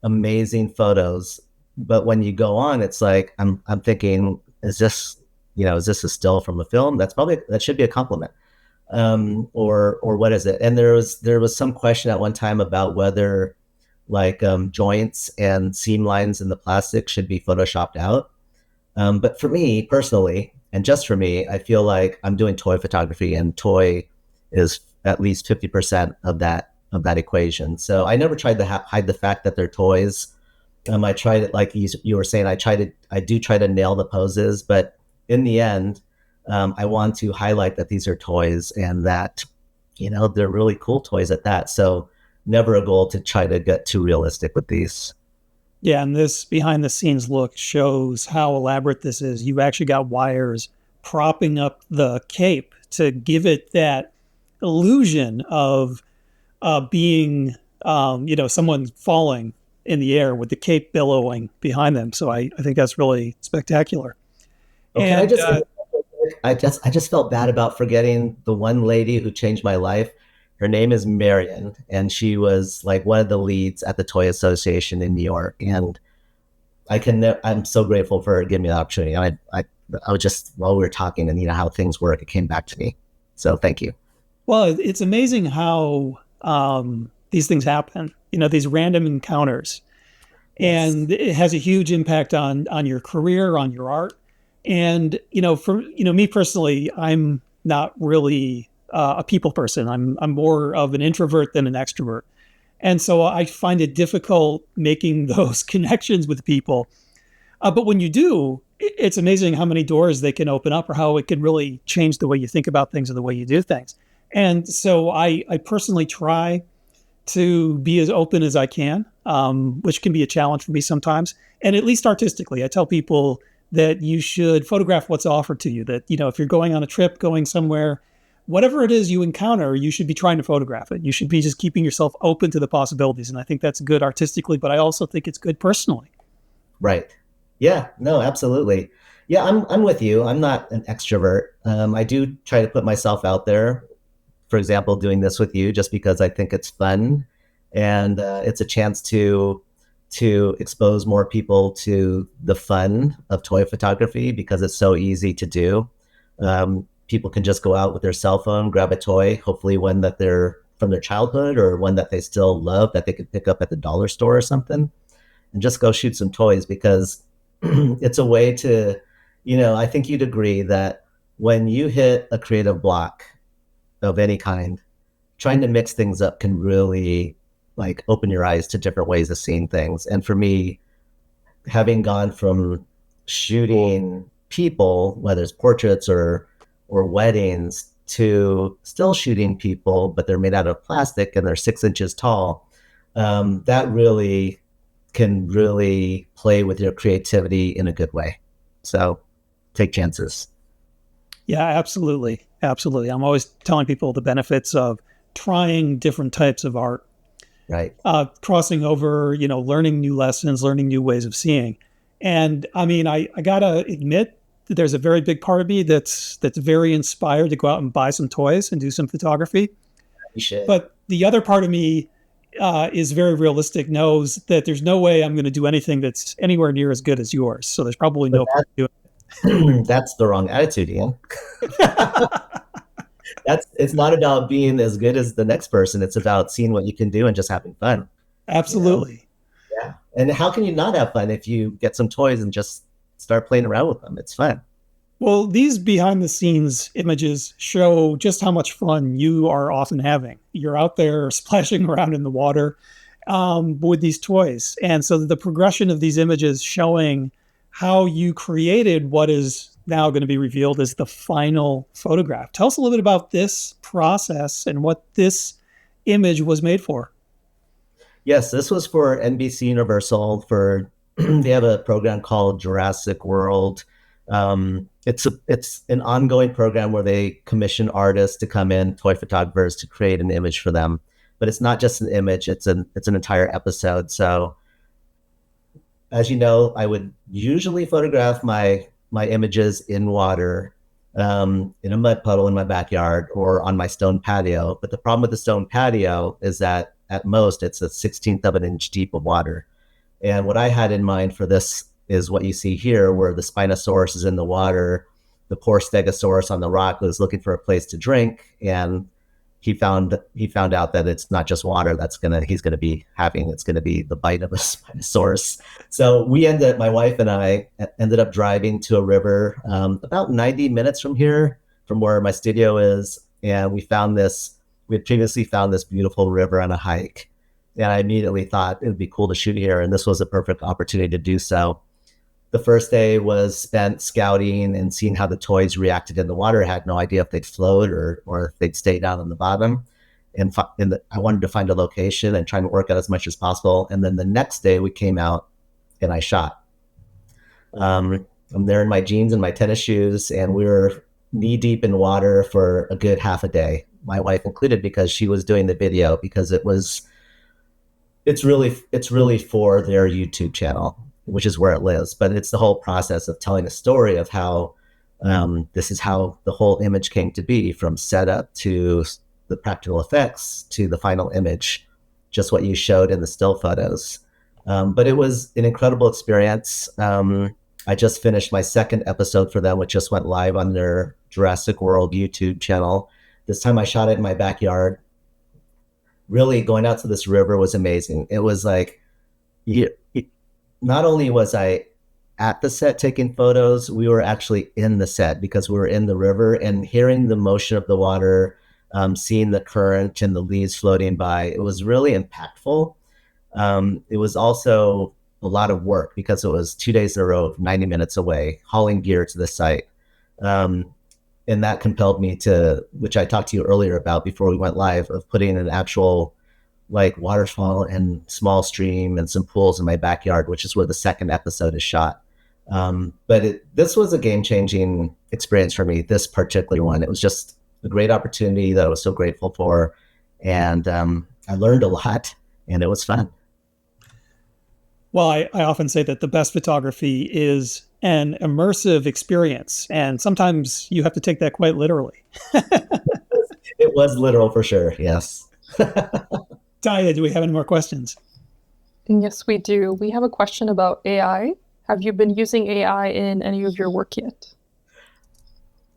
amazing photos. But when you go on, it's like I'm thinking, is this is this a still from a film? That should be a compliment. Or what is it? And there was some question at one time about whether like joints and seam lines in the plastic should be photoshopped out. But for me personally, and just for me, I feel like I'm doing toy photography, and toy is at least 50% of that equation. So I never tried to hide the fact that they're toys. I tried it, like you were saying. I do try to nail the poses, but in the end, I want to highlight that these are toys and that they're really cool toys at that. So never a goal to try to get too realistic with these. Yeah, and this behind the scenes look shows how elaborate this is. You've actually got wires propping up the cape to give it that illusion of being, someone falling in the air with the cape billowing behind them. So I think that's really spectacular. Okay, And I just felt bad about forgetting the one lady who changed my life. Her name is Marion, and she was like one of the leads at the Toy Association in New York. And I'm so grateful for her giving me the opportunity. I was just, while we were talking and how things work, it came back to me. So thank you. well, it's amazing how these things happen. These random encounters, Yes. and it has a huge impact on your career, on your art. And for me personally, I'm not really a people person. I'm more of an introvert than an extrovert, and so I find it difficult making those connections with people. But when you do, it's amazing how many doors they can open up, or how it can really change the way you think about things and the way you do things. And so I personally try to be as open as I can, which can be a challenge for me sometimes. And at least artistically, I tell people that you should photograph what's offered to you. That, if you're going on a trip, going somewhere, whatever it is you encounter, you should be trying to photograph it. You should be just keeping yourself open to the possibilities. And I think that's good artistically, but I also think it's good personally. Right. Yeah, no, absolutely. Yeah, I'm with you. I'm not an extrovert. I do try to put myself out there. For example, doing this with you, just because I think it's fun, and it's a chance to expose more people to the fun of toy photography, because it's so easy to do. People can just go out with their cell phone, grab a toy, hopefully one that they're from their childhood, or one that they still love that they could pick up at the dollar store or something, and just go shoot some toys, because it's a way to, I think you'd agree that when you hit a creative block of any kind, trying to mix things up can really like open your eyes to different ways of seeing things. And for me, having gone from shooting people, whether it's portraits or weddings, to still shooting people, but they're made out of plastic and they're 6 inches tall, that really can really play with your creativity in a good way. So take chances. Yeah, absolutely. Absolutely. I'm always telling people the benefits of trying different types of art, Right. crossing over, learning new lessons, learning new ways of seeing. And I mean, I gotta admit that there's a very big part of me that's very inspired to go out and buy some toys and do some photography. You should. But the other part of me is very realistic, knows that there's no way I'm going to do anything that's anywhere near as good as yours. So there's probably But no point in that's the wrong attitude, Ian. doing it. It's not about being as good as the next person. It's about seeing what you can do and just having fun. You know? Absolutely. Yeah. And how can you not have fun if you get some toys and just start playing around with them? It's fun. Well, these behind the scenes images show just how much fun you are often having. You're out there splashing around in the water with these toys. And so the progression of these images showing how you created what is now going to be revealed as the final photograph. Tell us a little bit about this process and what this image was made for. Yes, this was for NBC Universal. For they have a program called Jurassic World. It's an ongoing program where they commission artists to come in, toy photographers, to create an image for them. But it's not just an image; it's an entire episode. So, as you know, I would usually photograph my images in water, in a mud puddle in my backyard or on my stone patio. But the problem with the stone patio is that at most it's a 16th of an inch deep of water. And what I had in mind for this is what you see here, where the Spinosaurus is in the water, the poor stegosaurus on the rock was looking for a place to drink, and he found out that it's not just water he's gonna be having. It's gonna be the bite of a Spinosaurus. So my wife and I ended up driving to a river about 90 minutes from here, from where my studio is, and we had previously found this beautiful river on a hike, and I immediately thought it would be cool to shoot here, and this was a perfect opportunity to do so. The first day was spent scouting and seeing how the toys reacted in the water. I had no idea if they'd float or if they'd stay down on the bottom. I wanted to find a location and try and work out as much as possible. And then the next day we came out and I shot. I'm there in my jeans and my tennis shoes, and we were knee deep in water for a good half a day, my wife included, because she was doing the video, because it's really for their YouTube channel, which is where it lives. But it's the whole process of telling a story of how this is how the whole image came to be, from setup to the practical effects to the final image, just what you showed in the still photos. But it was an incredible experience. I just finished my second episode for them, which just went live on their Jurassic World YouTube channel. This time I shot it in my backyard. Really, going out to this river was amazing. It was like, not only was I at the set taking photos, we were actually in the set because we were in the river, and hearing the motion of the water, seeing the current and the leaves floating by. It was really impactful. It was also a lot of work because it was 2 days in a row, 90 minutes away, hauling gear to the site. And that compelled me to, which I talked to you earlier about before we went live, of putting an actual like waterfall and small stream and some pools in my backyard, which is where the second episode is shot. But this was a game-changing experience for me, this particular one. It was just a great opportunity that I was so grateful for. And I learned a lot, and it was fun. Well, I often say that the best photography is an immersive experience, and sometimes you have to take that quite literally. It was literal for sure, yes. Taya, do we have any more questions? Yes, we do. We have a question about AI. Have you been using AI in any of your work yet?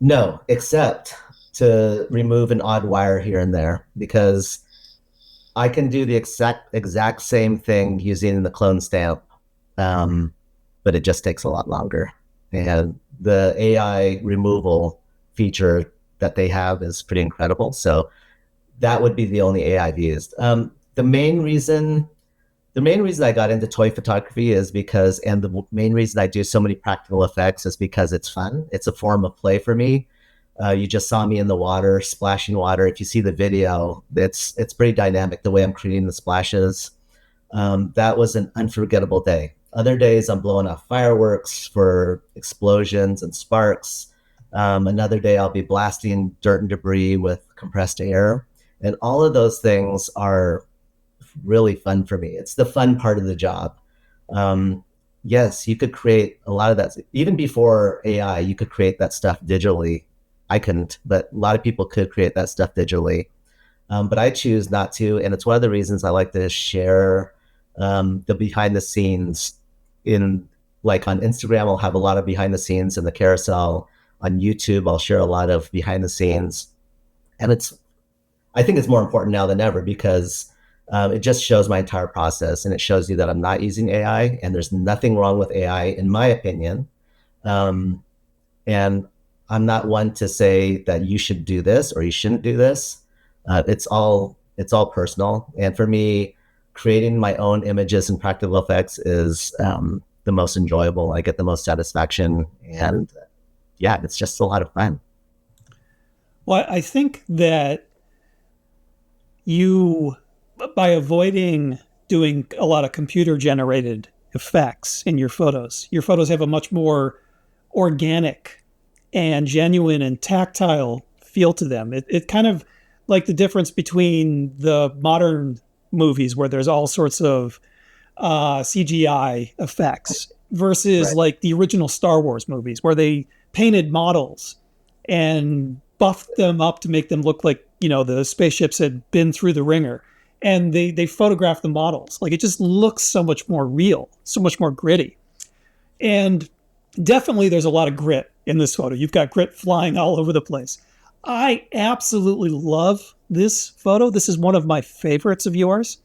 No, except to remove an odd wire here and there, because I can do the exact same thing using the clone stamp, but it just takes a lot longer. And the AI removal feature that they have is pretty incredible. So that would be the only AI I've used. The main reason I got into toy photography is because, and the main reason I do so many practical effects is because it's fun. It's a form of play for me. You just saw me in the water, splashing water. If you see the video, it's pretty dynamic the way I'm creating the splashes. That was an unforgettable day. Other days I'm blowing off fireworks for explosions and sparks. Another day I'll be blasting dirt and debris with compressed air. And all of those things are really fun for me. It's the fun part of the job. Yes, you could create a lot of that. Even before AI, you could create that stuff digitally. I couldn't, but a lot of people could create that stuff digitally. But I choose not to. And it's one of the reasons I like to share the behind the scenes like on Instagram. I'll have a lot of behind the scenes in the carousel. On YouTube, I'll share a lot of behind the scenes. And I think it's more important now than ever because it just shows my entire process, and it shows you that I'm not using AI, and there's nothing wrong with AI, in my opinion. And I'm not one to say that you should do this or you shouldn't do this. It's all personal. And for me, creating my own images and practical effects is the most enjoyable. I get the most satisfaction, and yeah, it's just a lot of fun. Well, I think that you, by avoiding doing a lot of computer generated effects in your photos have a much more organic and genuine and tactile feel to them. It kind of like the difference between the modern movies where there's all sorts of CGI effects versus Right. like the original Star Wars movies where they painted models and buffed them up to make them look like, the spaceships had been through the ringer, and they photographed the models. Like, it just looks so much more real, so much more gritty. And definitely there's a lot of grit in this photo. You've got grit flying all over the place. I absolutely love this photo. This is one of my favorites of yours.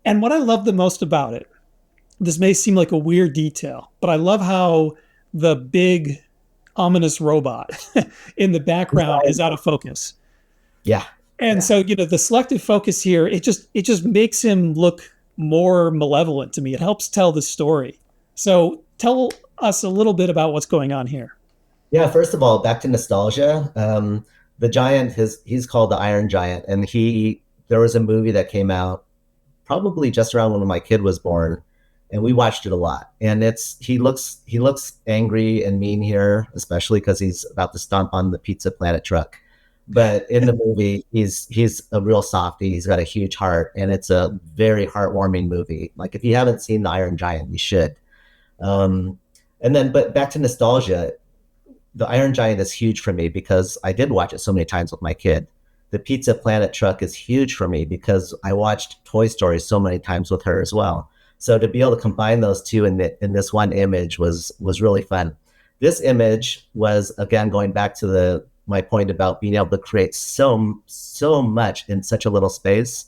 And what I love the most about it, this may seem like a weird detail, but I love how the big ominous robot in the background is out of focus. Yeah. And so, the selective focus here, it just makes him look more malevolent to me. It helps tell the story. So tell us a little bit about what's going on here. Yeah, first of all, back to nostalgia. The giant, he's called the Iron Giant, and there was a movie that came out probably just around when my kid was born, and we watched it a lot. And he looks angry and mean here, especially because he's about to stomp on the Pizza Planet truck. But in the movie, he's a real softie. He's got a huge heart, and it's a very heartwarming movie. Like if you haven't seen the Iron Giant, you should. But back to nostalgia. The Iron Giant is huge for me because I did watch it so many times with my kid. The Pizza Planet truck is huge for me because I watched Toy Story so many times with her as well. So to be able to combine those two in this one image was really fun. This image was, again, going back to my point about being able to create so much in such a little space.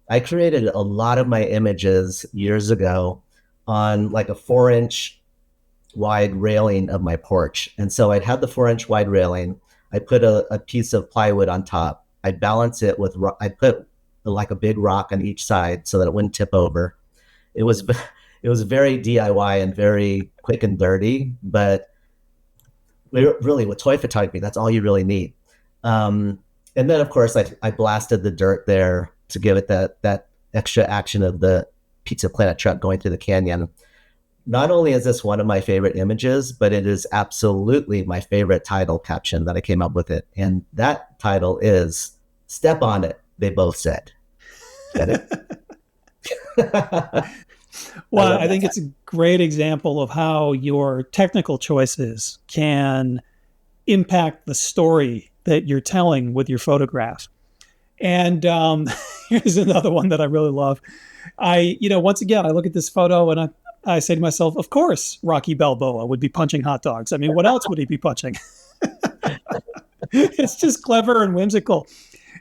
I created a lot of my images years ago on like a 4-inch wide railing of my porch. And so I'd have the 4-inch wide railing. I put a piece of plywood on top. I'd balance it I'd put like a big rock on each side so that it wouldn't tip over. It was very DIY and very quick and dirty, but really with toy photography, that's all you really need. And then of course I blasted the dirt there to give it that extra action of the Pizza Planet truck going through the canyon. Not only is this one of my favorite images, but it is absolutely my favorite title caption that I came up with it. And that title is "Step on It," they both said. Get it? Well, I think it's a great example of how your technical choices can impact the story that you're telling with your photographs. And here's another one that I really love. Once again, I look at this photo and I say to myself, of course, Rocky Balboa would be punching hot dogs. I mean, what else would he be punching? It's just clever and whimsical.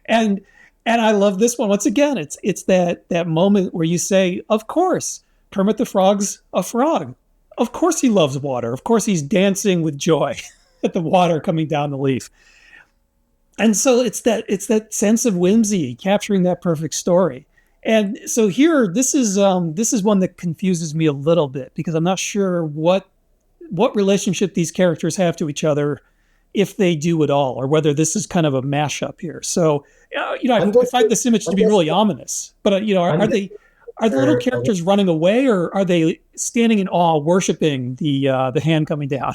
And I love this one. Once again, it's that moment where you say, of course, Kermit the Frog's a frog. Of course he loves water. Of course he's dancing with joy at the water coming down the leaf. And so it's that sense of whimsy, capturing that perfect story. And so here, this is one that confuses me a little bit because I'm not sure what relationship these characters have to each other, if they do at all, or whether this is kind of a mashup here. So, I find this image to be really ominous. But are the little characters running away, or are they standing in awe, worshiping the hand coming down?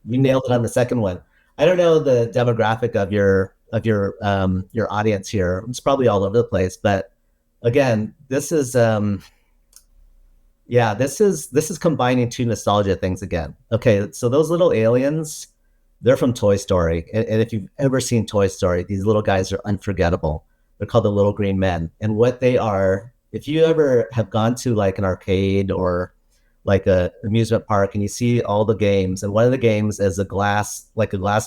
You nailed it on the second one. I don't know the demographic of your audience here. It's probably all over the place, but again, this is combining two nostalgia things again. Okay, so those little aliens, they're from Toy Story. And if you've ever seen Toy Story, these little guys are unforgettable. They're called the Little Green Men. And what they are, if you ever have gone to like an arcade or like a amusement park and you see all the games, and one of the games is a glass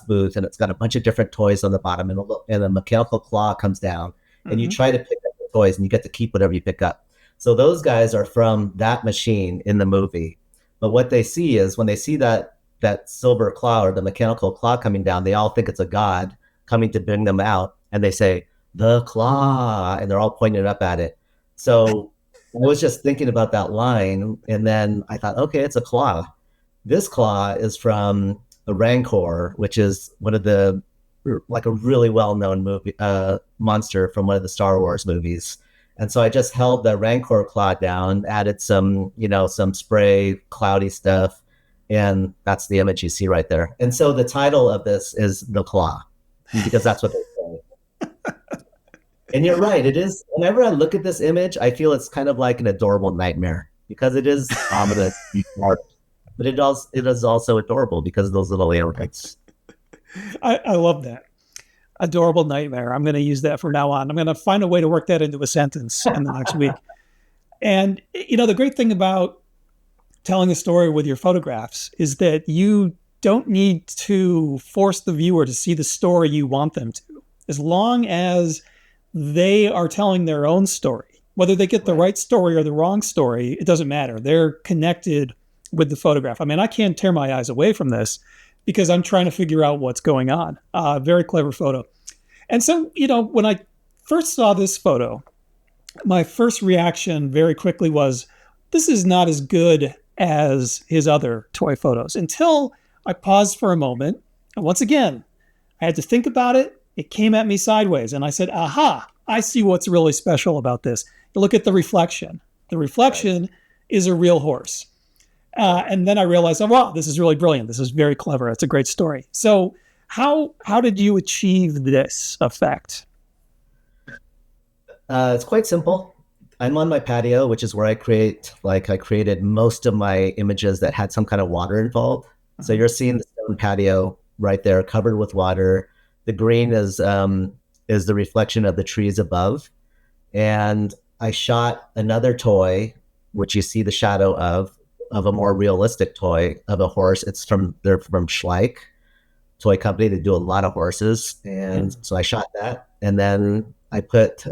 booth, and it's got a bunch of different toys on the bottom, and a mechanical claw comes down, and you try to pick up the toys and you get to keep whatever you pick up. So those guys are from that machine in the movie. But what they see is when they see that silver claw or the mechanical claw coming down, they all think it's a god coming to bring them out, and they say, "The claw," and they're all pointing up at it. So I was just thinking about that line, and then I thought, okay, it's a claw. This claw is from the Rancor, which is one of the, like a really well-known movie monster from one of the Star Wars movies. And so I just held the Rancor claw down, added some spray, cloudy stuff, and that's the image you see right there. And so the title of this is The Claw, because that's what they say. And you're right, it is. Whenever I look at this image, I feel it's kind of like an adorable nightmare, because it is ominous, but it is also adorable because of those little aliens. I love that. Adorable nightmare. I'm going to use that from now on. I'm going to find a way to work that into a sentence in the next week. And, the great thing about telling a story with your photographs is that you don't need to force the viewer to see the story you want them to. As long as they are telling their own story, whether they get the right story or the wrong story, it doesn't matter. They're connected with the photograph. I mean, I can't tear my eyes away from this because I'm trying to figure out what's going on. Very clever photo. And so, when I first saw this photo, my first reaction very quickly was, this is not as good as his other toy photos, until I paused for a moment. And once again, I had to think about it. It came at me sideways. And I said, aha, I see what's really special about this. Look at the reflection. The reflection is a real horse. And then I realized, oh, wow, this is really brilliant. This is very clever. It's a great story. So how did you achieve this effect? It's quite simple. I'm on my patio, which is where I created most of my images that had some kind of water involved. So you're seeing the stone patio right there, covered with water. The green is the reflection of the trees above. And I shot another toy, which you see the shadow of a more realistic toy of a horse. They're from Schleich Toy Company. They do a lot of horses. And so I shot that. And then I put,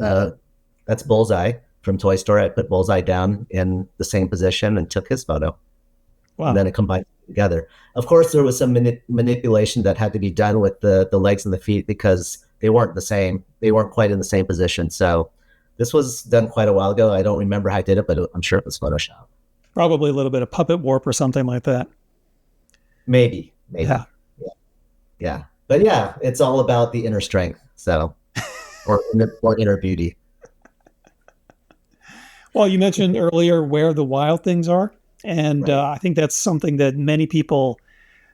that's Bullseye from Toy Story. I put Bullseye down in the same position and took his photo. Wow. And then it combined together. Of course, there was some manipulation that had to be done with the legs and the feet because they weren't the same. They weren't quite in the same position. So this was done quite a while ago. I don't remember how I did it, but I'm sure it was Photoshop. Probably a little bit of puppet warp or something like that. Maybe. Yeah. But yeah, it's all about the inner strength. So, or inner beauty. Well, you mentioned earlier where the wild things are. And I think that's something that many people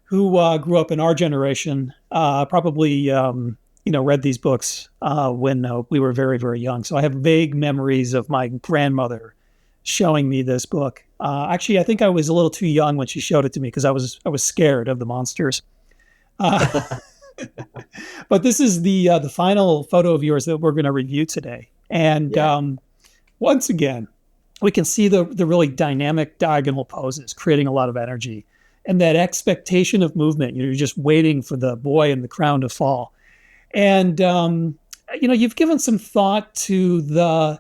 who grew up in our generation probably, read these books when we were very, very young. So I have vague memories of my grandmother showing me this book. Actually, I think I was a little too young when she showed it to me because I was scared of the monsters. But this is the final photo of yours that we're going to review today. And once again, we can see the really dynamic diagonal poses, creating a lot of energy. And that expectation of movement, you're just waiting for the boy in the crown to fall. And, you've given some thought to the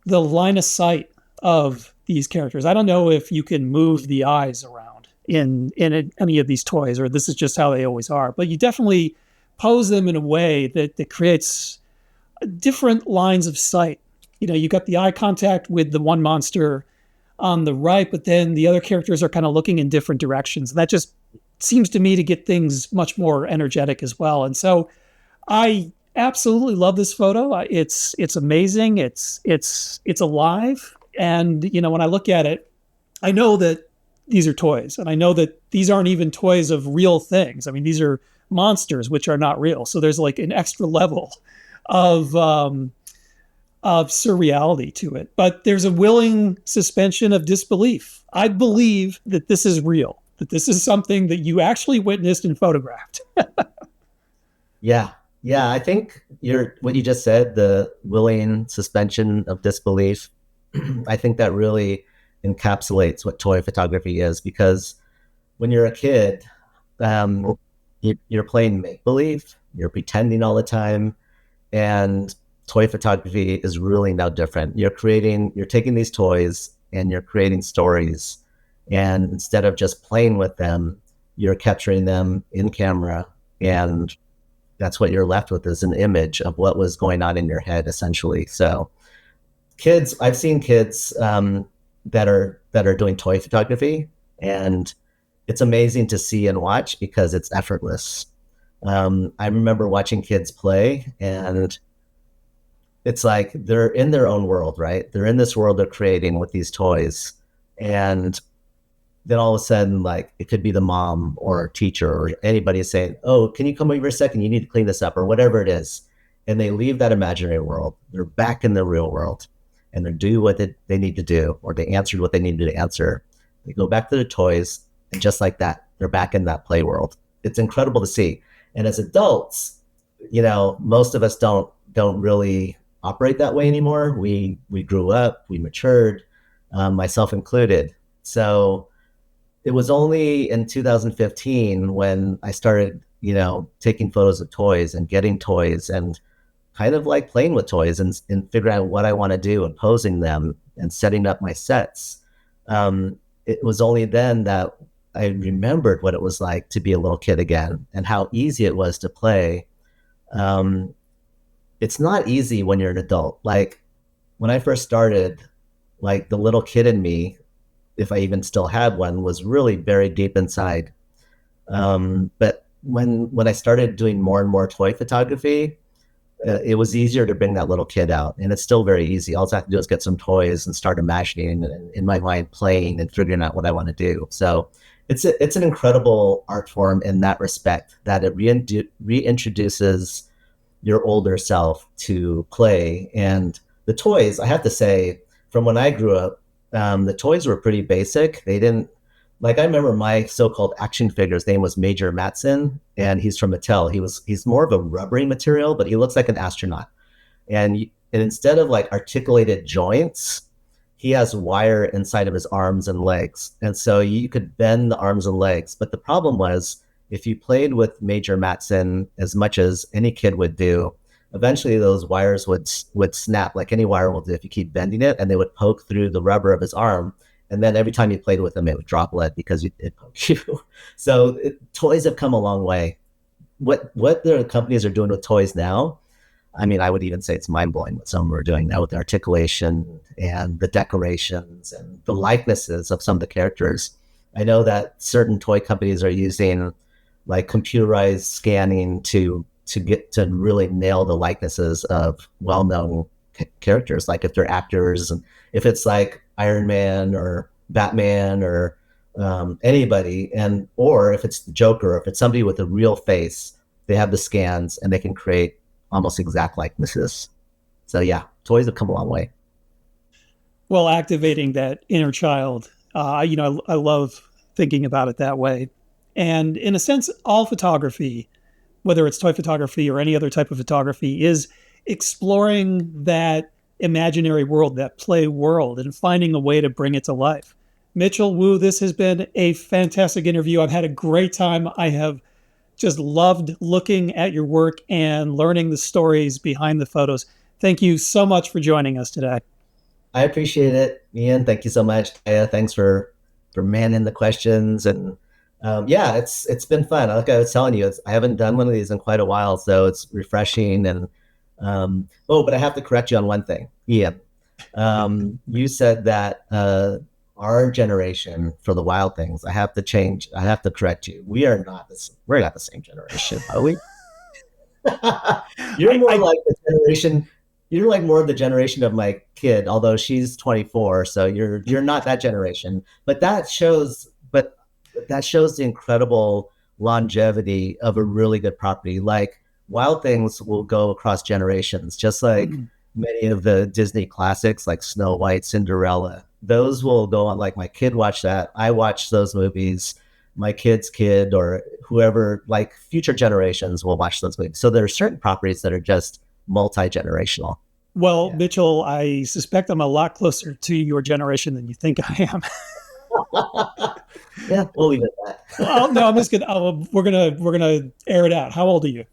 line of sight of these characters. I don't know if you can move the eyes around in any of these toys, or this is just how they always are. But you definitely pose them in a way that creates different lines of sight. You got the eye contact with the one monster on the right, but then the other characters are kind of looking in different directions. And that just seems to me to get things much more energetic as well. And so I absolutely love this photo. It's amazing. It's alive. And, when I look at it, I know that these are toys, and I know that these aren't even toys of real things. I mean, these are monsters, which are not real. So there's like an extra level of surreality to it, but there's a willing suspension of disbelief. I believe that this is real, that this is something that you actually witnessed and photographed. Yeah. I think what you just said, the willing suspension of disbelief, I think that really encapsulates what toy photography is, because when you're a kid, you're playing make-believe, you're pretending all the time, and toy photography is really no different. You're taking these toys and you're creating stories. And instead of just playing with them, you're capturing them in camera. And that's what you're left with, is an image of what was going on in your head, essentially. So I've seen kids that are doing toy photography, and it's amazing to see and watch because it's effortless. I remember watching kids play, and it's like they're in their own world, right? They're in this world they're creating with these toys. And then all of a sudden, like, it could be the mom or teacher or anybody saying, oh, can you come over a second? You need to clean this up, or whatever it is. And they leave that imaginary world. They're back in the real world, and they do what they need to do, or they answered what they needed to answer. They go back to the toys, and just like that, they're back in that play world. It's incredible to see. And as adults, most of us don't really operate that way anymore. We grew up, we matured, myself included. So it was only in 2015 when I started, taking photos of toys and getting toys and kind of like playing with toys and figuring out what I want to do and posing them and setting up my sets. It was only then that I remembered what it was like to be a little kid again and how easy it was to play. Um, it's not easy when you're an adult. Like when I first started, like the little kid in me, if I even still had one, was really buried deep inside. But when I started doing more and more toy photography, it was easier to bring that little kid out, and it's still very easy. All I have to do is get some toys and start imagining and in my mind playing and figuring out what I want to do. So it's an incredible art form in that respect, that it reintroduces your older self to play. And the toys, I have to say, from when I grew up, the toys were pretty basic. They didn't, like, I remember my so-called action figure, his name was Major Matson, and he's from Mattel. He's more of a rubbery material, but he looks like an astronaut. And instead of like articulated joints, he has wire inside of his arms and legs. And so you could bend the arms and legs. But the problem was, if you played with Major Matson as much as any kid would do, eventually those wires would snap like any wire will do if you keep bending it, and they would poke through the rubber of his arm. And then every time you played with them, it would drop lead because it poked you. So toys have come a long way. What the companies are doing with toys now, I mean, I would even say it's mind-blowing what some of them are doing now with the articulation and the decorations and the likenesses of some of the characters. I know that certain toy companies are using like computerized scanning to get to really nail the likenesses of well-known characters, like if they're actors, and if it's like Iron Man or Batman or anybody, and or if it's the Joker, or if it's somebody with a real face, they have the scans and they can create almost exact likenesses. So yeah, toys have come a long way. Well, activating that inner child, I love thinking about it that way. And in a sense, all photography, whether it's toy photography or any other type of photography, is exploring that imaginary world, that play world, and finding a way to bring it to life. Mitchel Wu, this has been a fantastic interview. I've had a great time. I have just loved looking at your work and learning the stories behind the photos. Thank you so much for joining us today. I appreciate it, Ian. Thank you so much. Thanks for manning the questions. And yeah, it's been fun. Like I was telling you, I haven't done one of these in quite a while, so it's refreshing. And but I have to correct you on one thing, Ian. You said that our generation for the Wild Things. I have to correct you. We're not the same generation, are we? You're more like the generation. You're like more of the generation of my kid, although she's 24, so you're not that generation. But that shows the incredible longevity of a really good property. Like Wild Things will go across generations, just like many of the Disney classics like Snow White, Cinderella. Those will go on. Like my kid watched that. I watched those movies. My kid's kid or whoever, like future generations will watch those movies. So there are certain properties that are just multi-generational. Well, yeah. Mitchell, I suspect I'm a lot closer to your generation than you think I am. Yeah, we'll leave it at that. Well, no, I'm just gonna. We're gonna air it out. How old are you?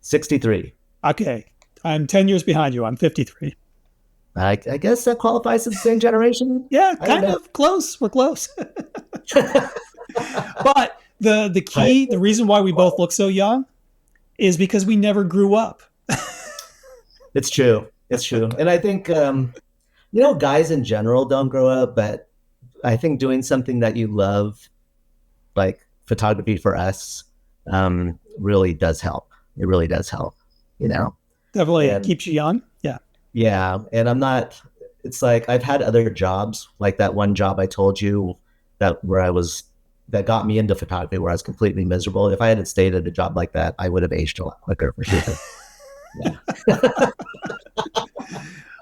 63. Okay, I'm 10 years behind you. I'm 53. I guess that qualifies as the same generation. Yeah, kind of close. We're close. But the key, the reason why we both look so young, is because we never grew up. It's true. And I think guys in general don't grow up, but I think doing something that you love, like photography for us, really does help. It really does help, Definitely, it keeps you young. Yeah. Yeah. And it's like I've had other jobs, like that one job I told you that got me into photography where I was completely miserable. If I hadn't stayed at a job like that, I would have aged a lot quicker for sure. Yeah.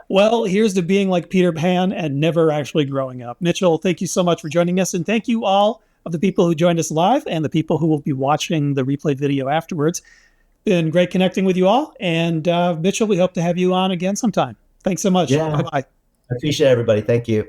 Well, here's to being like Peter Pan and never actually growing up. Mitchell, thank you so much for joining us. And thank you all of the people who joined us live and the people who will be watching the replay video afterwards. Been great connecting with you all. And Mitchell, we hope to have you on again sometime. Thanks so much. Yeah. Bye-bye. I appreciate everybody. Thank you.